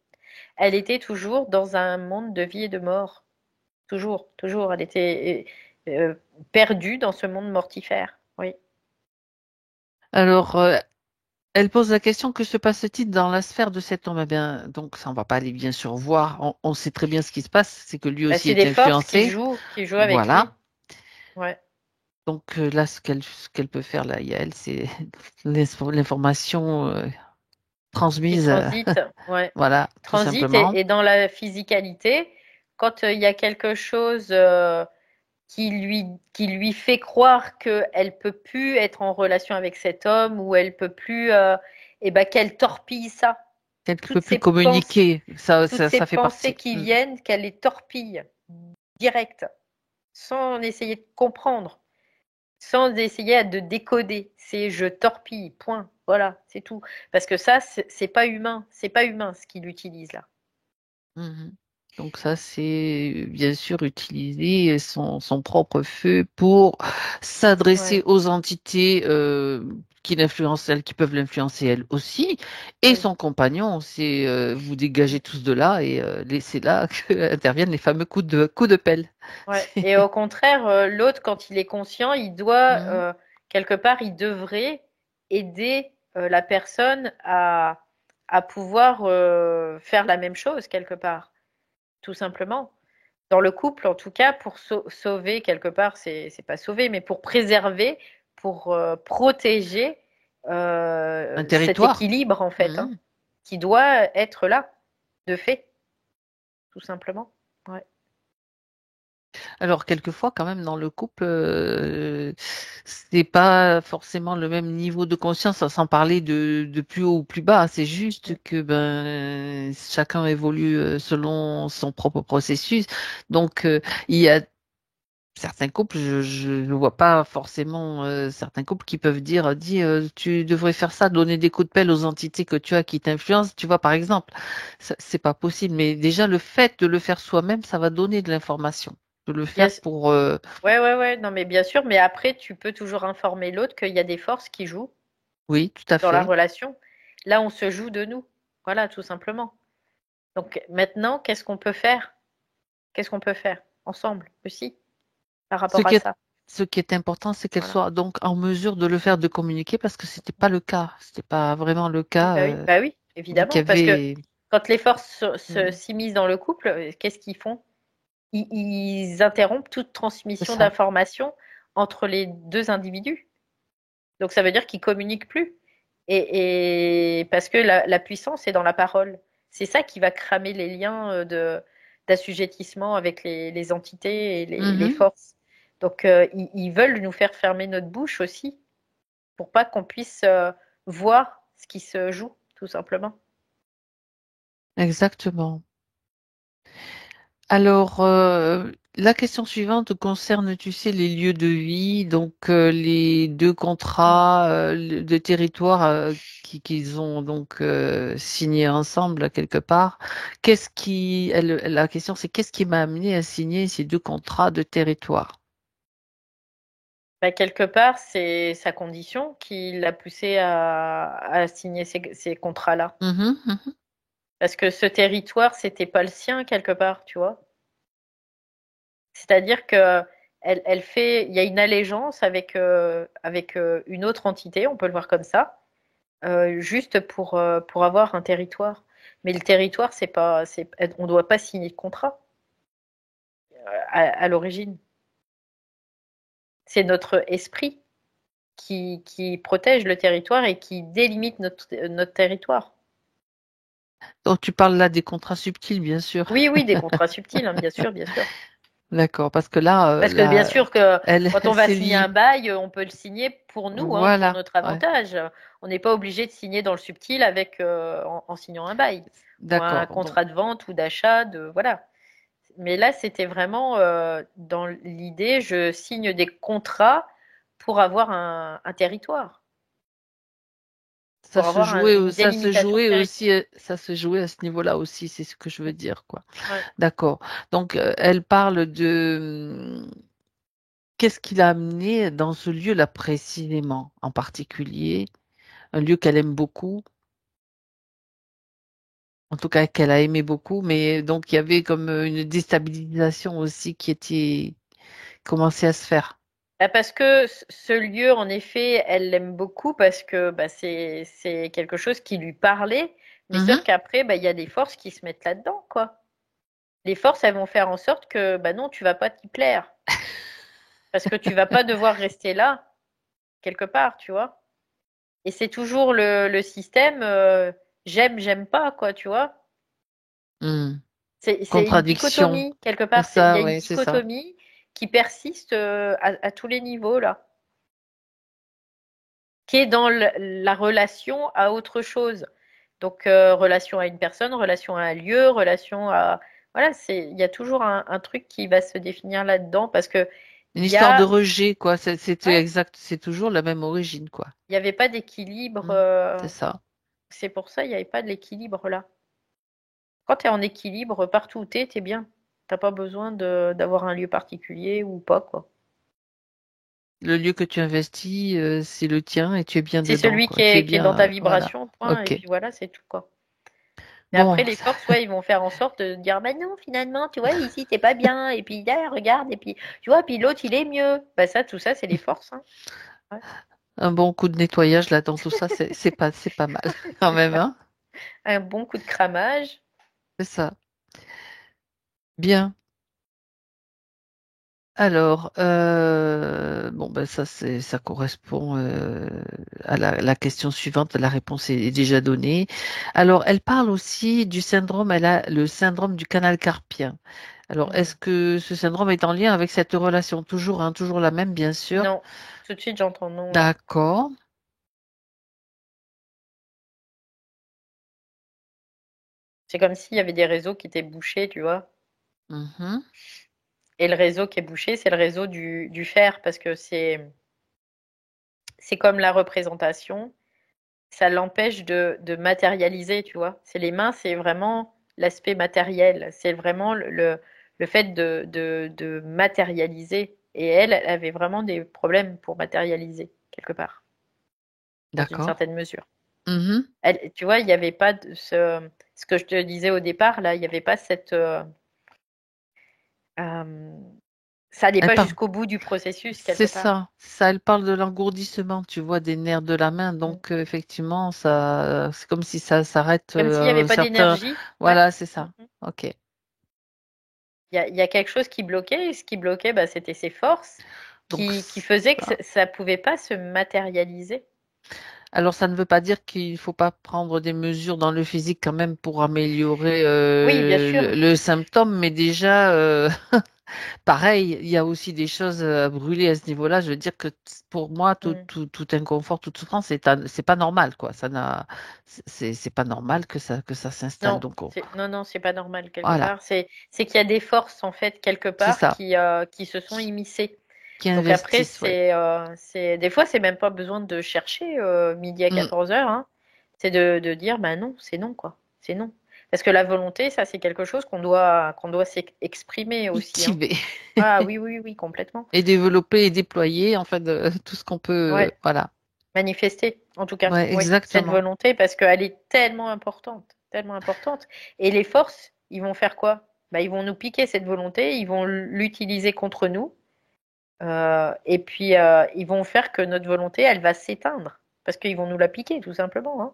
B: Elle était toujours dans un monde de vie et de mort. Toujours, toujours. Elle était perdue dans ce monde mortifère. Oui.
A: Alors, elle pose la question, que se passe-t-il dans la sphère de cet homme? Eh bien, donc, ça, on va pas aller bien sûr voir. On sait très bien ce qui se passe, c'est que lui
B: Bah,
A: aussi
B: c'est
A: est
B: des forces
A: influencé.
B: qui jouent avec
A: Voilà.
B: lui. Ouais.
A: Donc là, ce qu'elle peut faire, là, Yael, c'est l'information
B: Qui
A: transmise,
B: transite. Ouais.
A: voilà, tout
B: Transite
A: simplement.
B: et dans la physicalité, quand il y a quelque chose qui lui fait croire qu'elle peut plus être en relation avec cet homme ou elle peut plus, et ben qu'elle torpille ça.
A: Elle ne peut
B: Toutes
A: plus
B: ces pensées,
A: communiquer,
B: toutes ces
A: ça fait
B: pensées
A: partie.
B: qui
A: Mm.
B: viennent, qu'elle les torpille direct, sans essayer de comprendre, sans essayer de décoder. C'est je torpille, point. Voilà, c'est tout. Parce que ça, c'est pas humain. C'est pas humain ce qu'il utilise là.
A: Mhm. Donc ça, c'est bien sûr utiliser son propre feu pour s'adresser
B: Ouais,
A: aux entités qui l'influencent elle, qui peuvent l'influencer elle aussi, et
B: oui.
A: son compagnon, c'est vous dégagez tous de là et laissez là que interviennent les fameux coups de pelle.
B: Ouais. Et au contraire, l'autre, quand il est conscient,
A: Mhm.
B: quelque part, il devrait aider la personne à pouvoir faire la même chose quelque part, tout simplement. Dans le couple, en tout cas, pour sauver quelque part, c'est pas sauver, mais pour préserver, pour protéger
A: Un
B: cet
A: territoire.
B: équilibre en fait, hein,
A: Mhm.
B: qui doit être là, de fait, tout simplement. Ouais.
A: Alors, quelquefois, quand même, dans le couple, c'est pas forcément le même niveau de conscience, sans parler de plus haut ou plus bas. C'est juste que ben chacun évolue selon son propre processus. Donc, il y a certains couples, je ne vois pas forcément certains couples qui peuvent dire, dis, tu devrais faire ça, donner des coups de pelle aux entités que tu as qui t'influencent. Tu vois, par exemple, c'est pas possible. Mais déjà, le fait de le faire soi-même, ça va donner de l'information. De le
B: Bien
A: faire
B: s-
A: pour,
B: Ouais, ouais, ouais, non, mais bien sûr, mais après, tu peux toujours informer l'autre qu'il y a des forces qui jouent
A: oui, tout à
B: dans la
A: fait.
B: relation. Là, on se joue de nous. Voilà, tout simplement. Donc maintenant, qu'est-ce qu'on peut faire? Qu'est-ce qu'on peut faire ensemble aussi par
A: Ce
B: rapport à
A: qui est,
B: ça?
A: ce qui est important, c'est qu'elle
B: Voilà.
A: soit donc en mesure de le faire, de communiquer, parce que c'était pas le cas. C'était pas vraiment le
B: Oui,
A: cas,
B: bah oui,
A: vu qu'il
B: évidemment,
A: y
B: parce que
A: avait.
B: quand les forces
A: Hmm,
B: s'immiscent dans le couple, qu'est-ce qu'ils font? Ils interrompent toute
A: c'est
B: transmission
A: ça.
B: d'informations entre les deux individus. Donc ça veut dire qu'ils communiquent plus. Et parce que la puissance est dans la parole. C'est ça qui va cramer les liens d'assujettissement avec les entités et les
A: Mhm.
B: forces. Donc ils veulent nous faire fermer notre bouche aussi pour pas qu'on puisse voir ce qui se joue, tout simplement.
A: Exactement. Alors, la question suivante concerne, tu sais, les lieux de vie, donc les deux contrats de territoire qu'ils ont donc signés ensemble quelque part. La question c'est qu'est-ce qui m'a amené à signer ces deux contrats de territoire?
B: Bah, quelque part, c'est sa condition qui l'a poussé à signer ces contrats-là.
A: Mhm, mhm.
B: Parce que ce territoire, c'était pas le sien quelque part, tu vois. C'est-à-dire que il y a une allégeance avec une autre entité, on peut le voir comme ça, juste pour avoir un territoire. Mais le territoire, on doit pas signer de contrat à l'origine. C'est notre esprit qui protège le territoire et qui délimite notre territoire.
A: Donc tu parles là des contrats subtils, bien sûr.
B: Oui, oui, des contrats subtils, hein, bien sûr, bien sûr.
A: D'accord, parce que là,
B: Parce que bien sûr que
A: elle,
B: quand on
A: elle
B: va
A: s'est
B: signer un
A: liée.
B: bail, on peut le signer pour nous, hein, pour
A: Voilà,
B: notre
A: ouais,
B: avantage. On n'est pas obligé de signer dans le subtil en signant un bail ou un
A: d'accord. Donc,
B: contrat de vente ou d'achat, voilà. Mais là, c'était vraiment dans l'idée, je signe des contrats pour avoir un territoire, pour avoir une
A: Ça se
B: délimitation de
A: jouait
B: territoire.
A: aussi, ça se jouait à ce niveau-là aussi, c'est ce que je veux dire, quoi.
B: Ouais.
A: D'accord. Donc, elle parle de qu'est-ce qui l'a amené dans ce lieu-là précisément, en particulier, un lieu qu'elle aime beaucoup, en tout cas qu'elle a aimé beaucoup, mais donc il y avait comme une déstabilisation aussi qui était commençait à se faire.
B: Bah, parce que ce lieu, en effet, elle l'aime beaucoup parce que bah, c'est quelque chose qui lui parlait. Mais sauf
A: Mhm.
B: qu'après, bah, il y a des forces qui se mettent là-dedans, quoi. Les forces, elles vont faire en sorte que bah non, tu vas pas t'y plaire. Parce que tu vas pas devoir rester là, quelque part, tu vois. Et c'est toujours le système j'aime pas, quoi, tu vois.
A: Hmm.
B: C'est une
A: Contradiction.
B: dichotomie, quelque
A: C'est
B: part. Il y
A: ça,
B: a une
A: oui, c'est ça.
B: dichotomie qui persiste à tous les niveaux, là. Qui est dans la relation à autre chose. Donc, relation à une personne, relation à un lieu, relation à... Voilà, il y a toujours un truc qui va se définir là-dedans parce que
A: Une
B: il y
A: histoire de
B: a,
A: rejet, quoi. C'était
B: ouais,
A: exact, c'est toujours la même origine, quoi.
B: il n'y avait pas d'équilibre.
A: Hmm. C'est ça.
B: C'est pour ça, il n'y avait pas de l'équilibre là. Quand tu es en équilibre, partout où tu es, bien. T'as pas besoin d'avoir un lieu particulier ou pas, quoi.
A: Le lieu que tu investis, c'est le tien et tu es bien
B: C'est
A: dedans,
B: celui
A: quoi. Tu es
B: qui est dans ta
A: bien, voilà.
B: vibration, point, et
A: Ok.
B: puis voilà, c'est tout, quoi. Mais
A: Bon,
B: après, les forces, ouais, ils vont faire en sorte de dire, bah non, finalement, tu vois, ici, t'es pas bien. Et puis, là, regarde. Et puis, tu vois, puis l'autre, il est mieux. Bah ça, tout ça, c'est les forces, hein. Ouais.
A: un bon coup de nettoyage là dans tout ça, c'est pas mal quand même, hein.
B: Un bon coup de cramage.
A: C'est ça. Bien. Alors, bon, ben ça correspond à la question suivante. La réponse est déjà donnée. Alors, elle parle aussi du syndrome. Elle a le syndrome du canal carpien. Alors, est-ce
B: Hmm.
A: que ce syndrome est en lien avec cette relation? Toujours, hein, toujours la même, bien sûr.
B: Non, tout de suite j'entends non là.
A: D'accord.
B: C'est comme s'il y avait des réseaux qui étaient bouchés, tu vois.
A: Mhm.
B: Et le réseau qui est bouché, c'est le réseau du fer, parce que c'est comme la représentation, ça l'empêche de matérialiser, tu vois. C'est les mains, c'est vraiment l'aspect matériel, c'est vraiment le fait de matérialiser. Et elle avait vraiment des problèmes pour matérialiser, quelque part, dans une
A: D'accord.
B: certaine mesure.
A: Mhm.
B: Elle, tu vois, il n'y avait pas ce que je te disais au départ, là, il n'y avait pas euh, ça n'est
A: Elle
B: pas
A: parle.
B: jusqu'au bout du processus, quelque
A: C'est
B: part.
A: ça. Ça, elle parle de l'engourdissement, tu vois, des nerfs de la main.
B: Mm.
A: Donc, effectivement, ça, c'est comme si ça s'arrête
B: Comme s'il n'y avait pas
A: certains.
B: d'énergie. Ouais.
A: Voilà, c'est
B: Mm,
A: ça.
B: mm.
A: Ok.
B: Il y a quelque chose qui bloquait, et ce qui bloquait, bah, c'était ses forces
A: Donc,
B: qui faisaient que
A: ça.
B: ça pouvait pas se matérialiser.
A: Alors, ça ne veut pas dire qu'il faut pas prendre des mesures dans le physique quand même pour améliorer
B: Oui, bien sûr.
A: le symptôme, mais déjà, pareil, il y a aussi des choses à brûler à ce niveau-là. Je veux dire que pour moi,
B: Mm.
A: tout inconfort, toute souffrance, c'est pas normal, quoi. Ça n'a, c'est pas normal que ça s'installe.
B: Non,
A: Donc,
B: non, c'est pas normal quelque
A: voilà,
B: part. C'est qu'il y a des forces en fait quelque
A: c'est
B: part
A: ça.
B: qui se sont immiscées.
A: Qui
B: Donc après,
A: investissent, ouais.
B: des fois, c'est même pas besoin de chercher midi à
A: Mm.
B: 14 heures, hein. C'est de dire, bah non, c'est non, quoi. C'est non. Parce que la volonté, ça, c'est quelque chose qu'on doit exprimer aussi, hein.
A: Cultiver
B: Ah oui, oui, oui, complètement.
A: et développer et déployer, en fait, tout ce qu'on peut,
B: Ouais,
A: voilà.
B: manifester, en tout cas,
A: Ouais,
B: oui, cette
A: exactement.
B: volonté, parce qu'elle est tellement importante, tellement importante. Et les forces, ils vont faire quoi? Bah, ils vont nous piquer cette volonté, ils vont l'utiliser contre nous. Et puis, ils vont faire que notre volonté, elle va s'éteindre. Parce qu'ils vont nous la piquer, tout simplement, hein.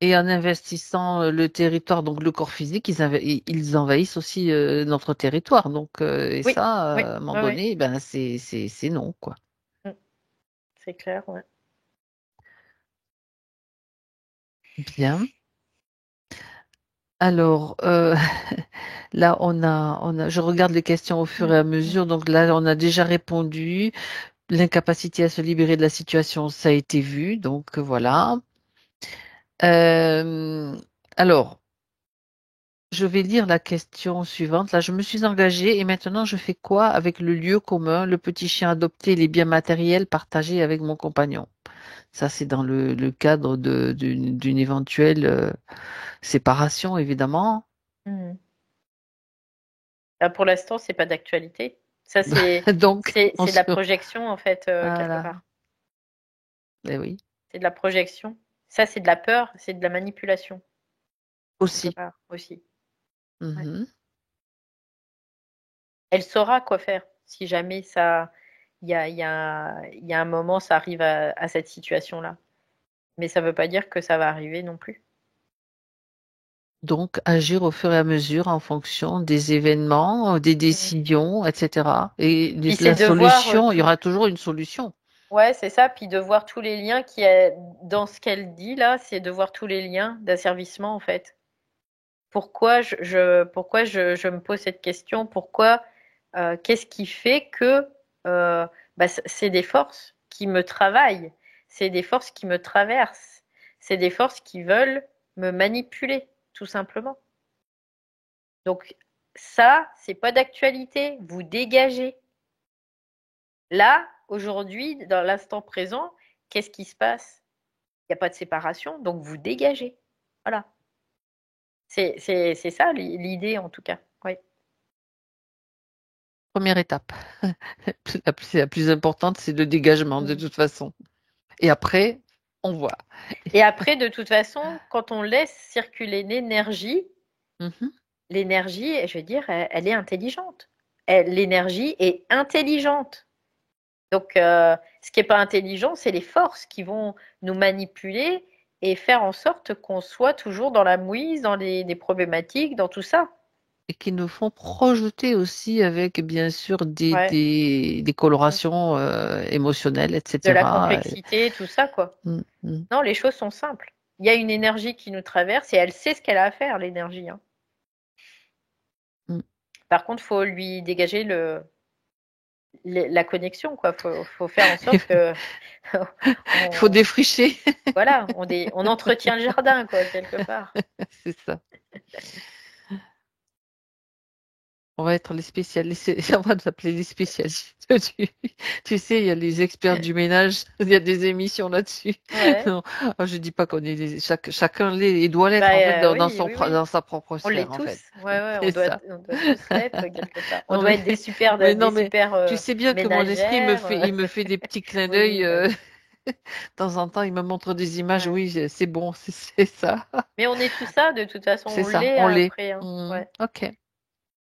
A: Et en investissant le territoire, donc le corps physique, ils envahissent aussi notre territoire. Donc, et
B: Oui,
A: ça,
B: oui,
A: à un moment
B: oui, oui.
A: donné, ben, c'est non, quoi.
B: Mm, c'est clair, ouais.
A: Bien. Alors, là, je regarde les questions au fur
B: Mm,
A: et à
B: mm,
A: mesure. Donc là, on a déjà répondu. L'incapacité à se libérer de la situation, ça a été vu. Donc voilà. Euh, alors, je vais lire la question suivante. Là, je me suis engagée et maintenant, je fais quoi avec le lieu commun, le petit chien adopté, les biens matériels partagés avec mon compagnon? Ça, c'est dans le cadre d'une éventuelle séparation, évidemment.
B: mm. Bah, pour l'instant, c'est pas d'actualité. Ça, c'est,
A: Donc,
B: c'est,
A: on
B: c'est de
A: se...
B: la projection, en fait, quelque
A: Voilà.
B: part.
A: Eh oui.
B: C'est de la projection. Ça, c'est de la peur, c'est de la manipulation, quelque
A: Aussi.
B: part, aussi. Ouais.
A: Mhm.
B: Elle saura quoi faire si jamais il y a un moment, ça arrive à cette situation-là. Mais ça veut pas dire que ça va arriver non plus.
A: Donc, agir au fur et à mesure en fonction des événements, des
B: Mm.
A: décisions, etc. Et
B: Puis c'est
A: la
B: de voir
A: solution, il y
B: tout.
A: aura toujours une solution.
B: Ouais, c'est ça. Puis de voir tous les liens qu'il y a dans ce qu'elle dit là, c'est de voir tous les liens d'asservissement en fait. Pourquoi je me pose cette question? Pourquoi, qu'est-ce qui fait que bah, c'est des forces qui me travaillent, c'est des forces qui me traversent, c'est des forces qui veulent me manipuler, tout simplement. Donc ça, c'est pas d'actualité. Vous dégagez. Là, aujourd'hui, dans l'instant présent, qu'est-ce qui se passe? Il n'y a pas de séparation, donc vous dégagez. Voilà. C'est ça l'idée en tout cas. Oui.
A: Première étape. La plus importante, c'est le dégagement, de
B: Mm.
A: toute façon. Et après, on voit.
B: Et après, de toute façon, quand on laisse circuler
A: Mhm.
B: l'énergie, je veux dire, elle est intelligente. L'énergie est intelligente. Donc, ce qui n'est pas intelligent, c'est les forces qui vont nous manipuler et faire en sorte qu'on soit toujours dans la mouise, dans les problématiques, dans tout ça.
A: Et qui nous font projeter aussi avec, bien sûr,
B: Ouais.
A: des
B: Mm.
A: colorations émotionnelles,
B: De la
A: etc.
B: complexité, tout ça, quoi.
A: Mm, mm.
B: Non, les choses sont simples. Il y a une énergie qui nous traverse et elle sait ce qu'elle a à faire, l'énergie, hein.
A: Mm.
B: Par contre, faut lui dégager la connexion, quoi. Faut faire en sorte que
A: Il faut
B: on,
A: défricher,
B: voilà, on entretient le jardin, quoi, quelque part.
A: c'est ça. On va être les spécialistes, on va nous appeler les spécialistes. Du- Tu sais, il y a les experts du ménage, il y a des émissions là-dessus.
B: Ouais.
A: Non, je dis pas qu'on est chacun l'est et doit l'être en fait
B: Oui, oui, oui.
A: dans sa propre
B: On l'est
A: sphère en fait.
B: tous. Ouais, ouais,
A: C'est ça.
B: on doit tous l'être quelque part. On
A: Non
B: doit
A: mais,
B: être
A: mais
B: des
A: non mais,
B: super
A: tu sais bien que mon esprit
B: ménagères.
A: il me fait des petits clins d'œil
B: Oui, bah oui.
A: de temps en temps. Il me montre des images.
B: Ouais.
A: Oui, c'est bon, c'est ça,
B: Mais on est tout ça, de toute façon,
A: c'est
B: on
A: ça.
B: l'est
A: On
B: hein,
A: l'est.
B: après, hein.
A: Hmm,
B: Ouais.
A: ok.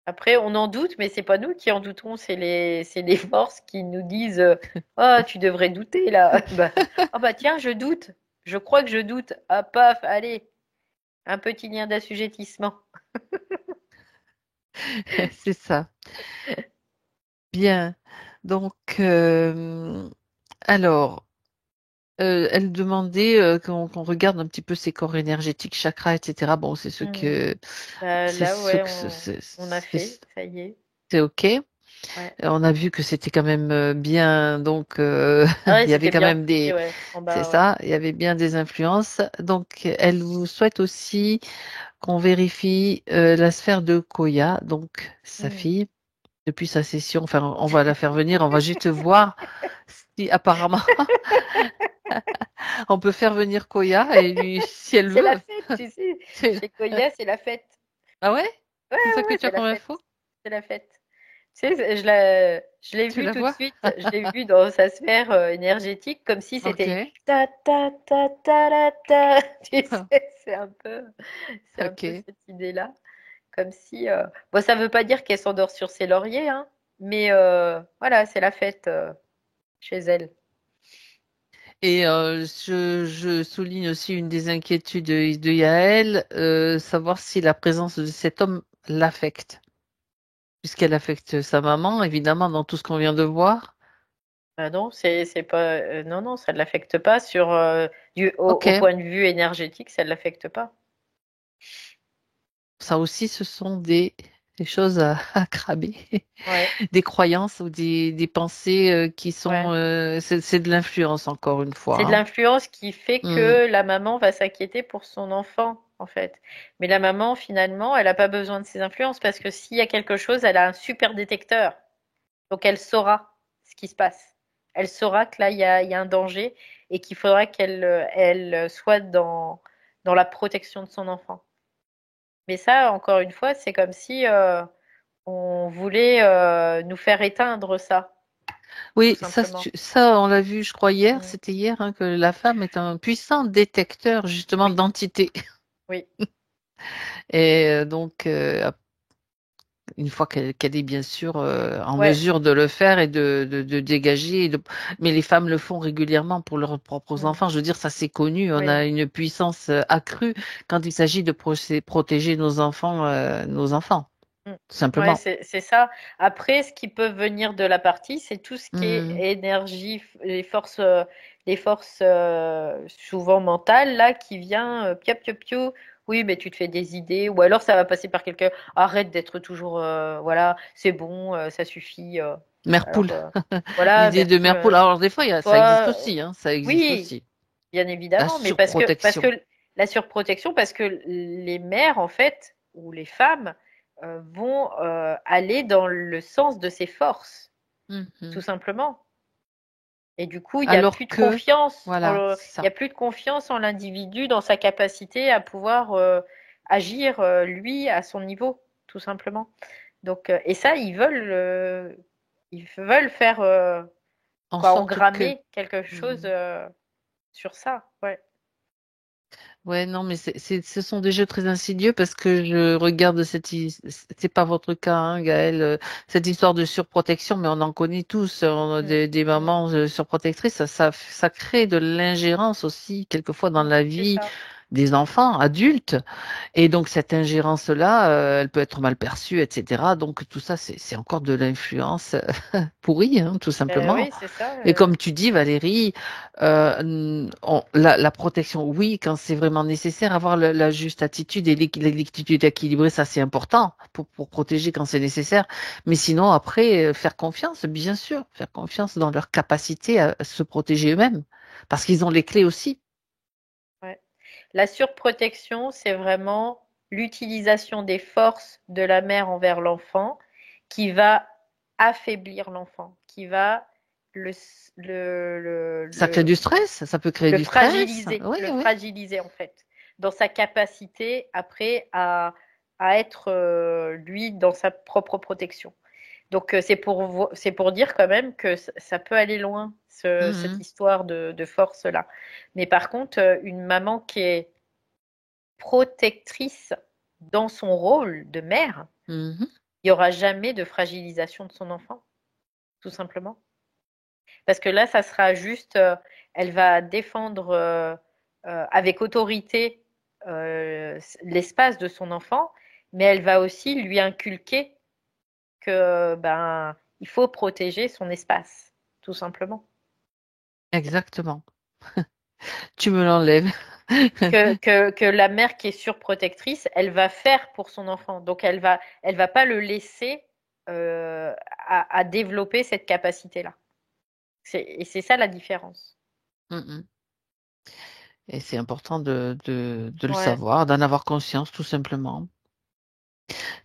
B: Après, on en doute, mais c'est pas nous qui en doutons, c'est les forces qui nous disent oh, tu devrais douter là. Bah, oh bah tiens, je doute. Je crois que je doute. Ah paf, allez, un petit lien d'assujettissement.
A: C'est ça. Bien. Donc, alors. Elle demandait qu'on regarde un petit peu ses corps énergétiques, chakras, etc. Bon,
B: Mhm. Bah,
A: c'est
B: là,
A: ce
B: ouais,
A: que
B: on a fait, ça y est.
A: c'est ok.
B: Ouais.
A: On a vu que c'était quand même bien, donc
B: Ah ouais,
A: il y avait
B: c'était
A: quand
B: bien
A: même
B: fouillé, ouais, en
A: c'est
B: bas, ouais.
A: ça, il y avait bien des influences. Donc, elle vous souhaite aussi qu'on vérifie la sphère de Koya, donc sa
B: Mhm.
A: fille, depuis sa session. Enfin, on va la faire venir, on va juste voir si apparemment on peut faire venir Koya et lui, si elle
B: C'est la
A: veut.
B: fête, tu sais.
A: C'est-
B: Chez Koya, c'est la fête.
A: Ah ouais?
B: Ouais,
A: C'est ça
B: ouais,
A: que
B: ouais,
A: tu as
B: c'est la
A: comme
B: fête.
A: info?
B: C'est la fête. Tu sais, je l'ai
A: Tu
B: vu
A: la
B: tout de
A: vois?
B: suite, je l'ai vu dans sa sphère énergétique, comme si c'était
A: Ok.
B: ta ta ta ta la ta. Tu sais, c'est un peu
A: Ok.
B: cette idée-là. Comme si, bon, ça veut pas dire qu'elle s'endort sur ses lauriers, hein, mais voilà, c'est la fête chez elle.
A: Et je souligne aussi une des inquiétudes de Yael, savoir si la présence de cet homme l'affecte, puisqu'elle affecte sa maman, évidemment, dans tout ce qu'on vient de voir.
B: Ah non, c'est pas, non, non, ça ne l'affecte pas
A: Ok.
B: au point de vue énergétique, ça ne l'affecte pas.
A: Ça aussi, ce sont des choses à cramer,
B: Ouais,
A: des croyances ou des pensées qui sont,
B: ouais.
A: c'est de l'influence encore une fois.
B: C'est de
A: Hein.
B: l'influence qui fait
A: Hmm.
B: que la maman va s'inquiéter pour son enfant, en fait. Mais la maman, finalement, elle n'a pas besoin de ces influences parce que s'il y a quelque chose, elle a un super détecteur. Donc elle saura ce qui se passe. Elle saura que là, il y a un danger et qu'il faudra elle soit dans la protection de son enfant. Mais ça, encore une fois, c'est comme si on voulait nous faire éteindre ça, tout
A: Oui,
B: simplement.
A: ça, on l'a vu, je crois, hier,
B: Mm.
A: c'était hier, hein, que la femme est un puissant détecteur, justement,
B: Oui,
A: d'entités.
B: oui,
A: Et donc, une fois qu'elle est bien sûr en
B: ouais.
A: mesure de le faire et de dégager, mais les femmes le font régulièrement pour leurs propres
B: Mm.
A: enfants. Je veux dire, ça c'est connu. On
B: Oui.
A: a une puissance accrue quand il s'agit de protéger nos enfants,
B: Mm.
A: tout
B: Ouais,
A: simplement.
B: c'est ça. Après, ce qui peut venir de la partie, c'est tout ce qui est
A: Hmm.
B: énergie, les forces souvent mentales là qui vient piou piou piou. Oui, mais tu te fais des idées, ou alors ça va passer par quelqu'un. Arrête d'être toujours, voilà, c'est bon, ça suffit.
A: Mère
B: Alors
A: poule,
B: voilà,
A: l'idée de mère poule.
B: Merpoule,
A: Alors des fois, ça existe
B: toi,
A: aussi, hein, ça existe
B: oui,
A: aussi.
B: bien
A: La
B: évidemment, mais parce
A: surprotection.
B: que la surprotection, parce que les mères, en fait, ou les femmes, vont aller dans le sens de ses forces, tout
A: Mhm.
B: simplement. Et du coup, il n'y a
A: Alors
B: plus de
A: que,
B: confiance
A: voilà,
B: il y
A: ça.
B: a plus de confiance en l'individu, dans sa capacité à pouvoir agir, lui, à son niveau, tout simplement. Donc, et ça, ils veulent faire,
A: En
B: quoi,
A: sorte que
B: engrammer quelque chose
A: Mhm.
B: sur ça, ouais.
A: Ouais, non, mais ce sont des jeux très insidieux parce que je regarde c'est pas votre cas, hein, Gaël, cette histoire de surprotection, mais on en connaît tous, on a
B: Mm,
A: des
B: mm.
A: mamans surprotectrices, ça crée de l'ingérence aussi, quelquefois dans
B: Mm,
A: la
B: c'est
A: vie
B: ça.
A: des enfants, adultes. Et donc cette ingérence-là, elle peut être mal perçue, etc. Donc tout ça, c'est encore de l'influence pourrie, hein, tout simplement.
B: Oui, c'est ça.
A: Et comme tu dis, Valérie, la protection, oui, quand c'est vraiment nécessaire, avoir la juste attitude et l'attitude équilibrée, ça c'est important pour protéger quand c'est nécessaire. Mais sinon, après, faire confiance, bien sûr, faire confiance dans leur capacité à se protéger eux-mêmes, parce qu'ils ont les clés aussi.
B: Ouais. La surprotection, c'est vraiment l'utilisation des forces de la mère envers l'enfant qui va affaiblir l'enfant, qui va le, le, le,
A: Ça crée
B: le,
A: du stress, ça peut créer du stress. Oui,
B: le
A: oui.
B: fragiliser en fait, dans sa capacité après à être lui dans sa propre protection. Donc c'est pour dire quand même que ça peut aller loin, cette
A: Mhm,
B: histoire de force-là. Mais par contre, une maman qui est protectrice dans son rôle de mère,
A: mhm.
B: il n'y aura jamais de fragilisation de son enfant, tout simplement. Parce que là, ça sera juste, elle va défendre avec autorité l'espace de son enfant, mais elle va aussi lui inculquer que ben il faut protéger son espace, tout simplement.
A: Exactement. Tu me l'enlèves.
B: Que la mère qui est surprotectrice, elle va faire pour son enfant. Donc elle va pas le laisser à développer cette capacité-là. Et c'est ça la différence.
A: Mhm. Et c'est important de le
B: Ouais.
A: savoir, d'en avoir conscience, tout simplement.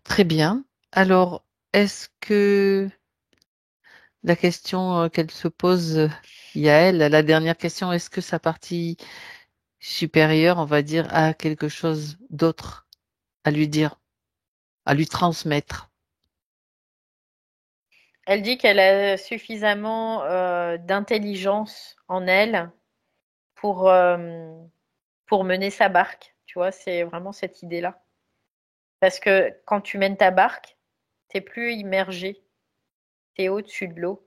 A: Très bien. Alors, est-ce que la question qu'elle se pose, Yael, la dernière question, est-ce que sa partie supérieure, on va dire, a quelque chose d'autre à lui dire, à lui transmettre?
B: Elle dit qu'elle a suffisamment d'intelligence en elle pour, euh, pour mener sa barque. Tu vois, c'est vraiment cette idée-là. Parce que quand tu mènes ta barque, t'es plus immergé, t'es au-dessus de l'eau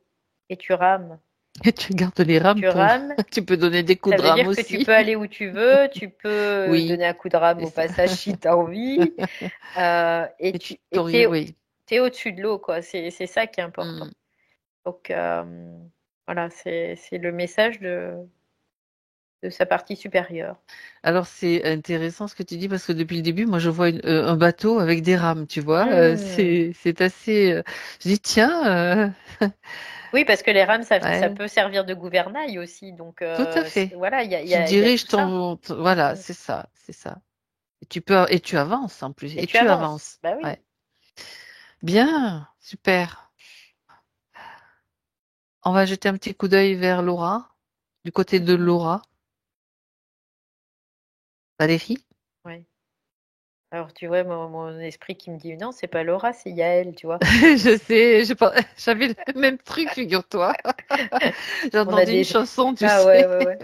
B: et tu rames.
A: Et tu gardes les rames
B: Tu
A: pour...
B: rames.
A: Tu peux donner des coups
B: Ça
A: de
B: veut
A: rame
B: dire que tu
A: aussi.
B: peux aller où tu veux, tu peux
A: Oui,
B: donner un coup de rame
A: c'est
B: au
A: ça.
B: passage si tu as envie,
A: Et tu
B: et
A: t'orientes, oui.
B: t'es au-dessus de l'eau, quoi. C'est ça qui est important.
A: Hmm.
B: Donc, voilà, c'est le message de sa partie supérieure.
A: Alors c'est intéressant ce que tu dis parce que depuis le début, moi je vois un bateau avec des rames, tu vois.
B: Hmm.
A: C'est assez. Je dis tiens,
B: Oui, parce que les rames, ça
A: ouais,
B: peut servir de gouvernail aussi. Donc,
A: tout à fait.
B: voilà,
A: Tu
B: il y a
A: diriges
B: tout ça.
A: voilà,
B: Hmm.
A: c'est ça, c'est ça. Et tu avances en plus
B: Et
A: et
B: tu
A: tu
B: avances.
A: avances.
B: Bah oui.
A: Ouais. Bien, super. On va jeter un petit coup d'œil vers Laura, du côté de
B: Mhm.
A: Laura, Valérie.
B: Ouais. Alors, tu vois, mon esprit qui me dit non, c'est pas Laura, c'est Yael, tu vois.
A: Je sais, j'avais le même truc, figure-toi. J'ai
B: On a
A: entendu une
B: des.
A: chanson, tu
B: Ah ouais,
A: sais.
B: ouais, ouais.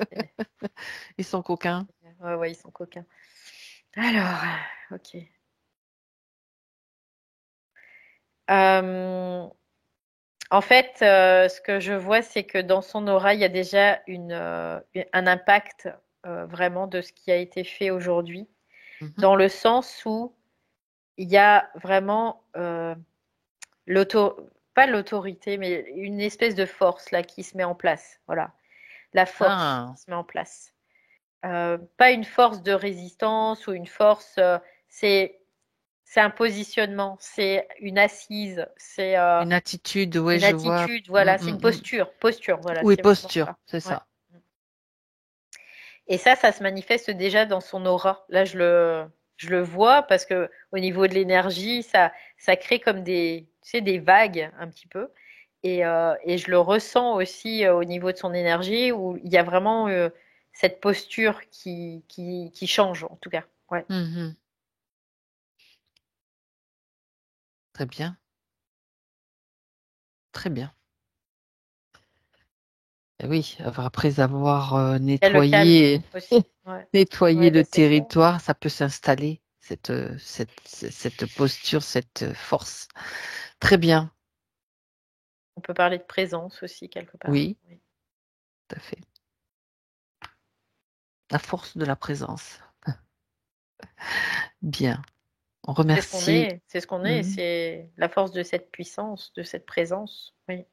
A: Ils sont coquins.
B: Ouais, ouais, ils sont coquins. Alors, ok. Euh, En fait, ce que je vois, c'est que dans son aura, il y a déjà un impact vraiment de ce qui a été fait aujourd'hui,
A: Mhm.
B: dans le sens où il y a vraiment pas l'autorité, mais une espèce de force là qui se met en place. Voilà, la force
A: Ah,
B: qui se met en place. Pas une force de résistance ou une force, c'est c'est un positionnement, c'est une assise, c'est
A: une attitude, ouais,
B: une
A: je vois.
B: attitude,
A: Mm,
B: voilà, c'est une
A: mm, mm.
B: posture, voilà,
A: Oui,
B: c'est vraiment
A: posture,
B: ça.
A: c'est
B: Ouais.
A: ça.
B: Et ça se manifeste déjà dans son aura. Là, je le vois parce que au niveau de l'énergie, ça crée comme des, tu sais, des vagues un petit peu. Et je le ressens aussi au niveau de son énergie où il y a vraiment cette posture qui change, en tout cas. Ouais.
A: Mhm. Très bien, très bien. Oui, après avoir
B: Il y a le calme
A: nettoyé,
B: aussi. Ouais,
A: nettoyé
B: ouais,
A: le
B: bah, c'est ça.
A: territoire, ça peut s'installer, cette posture, cette force. Très bien,
B: On peut parler de présence aussi quelque part.
A: oui,
B: Oui.
A: tout à fait. La force de la présence. Bien, on remercie.
B: C'est ce qu'on est,
A: Mhm.
B: c'est la force de cette puissance, de cette présence. Oui.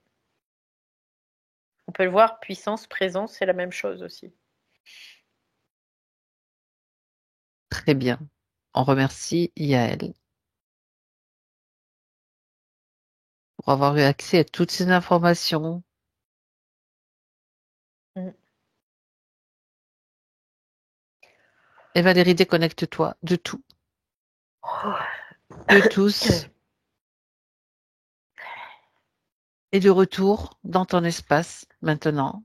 B: On peut le voir, puissance, présence, c'est la même chose aussi.
A: Très bien. On remercie Yael pour avoir eu accès à toutes ces informations.
B: Mm.
A: Et Valérie, déconnecte-toi de tout, de tous, et de retour dans ton espace maintenant.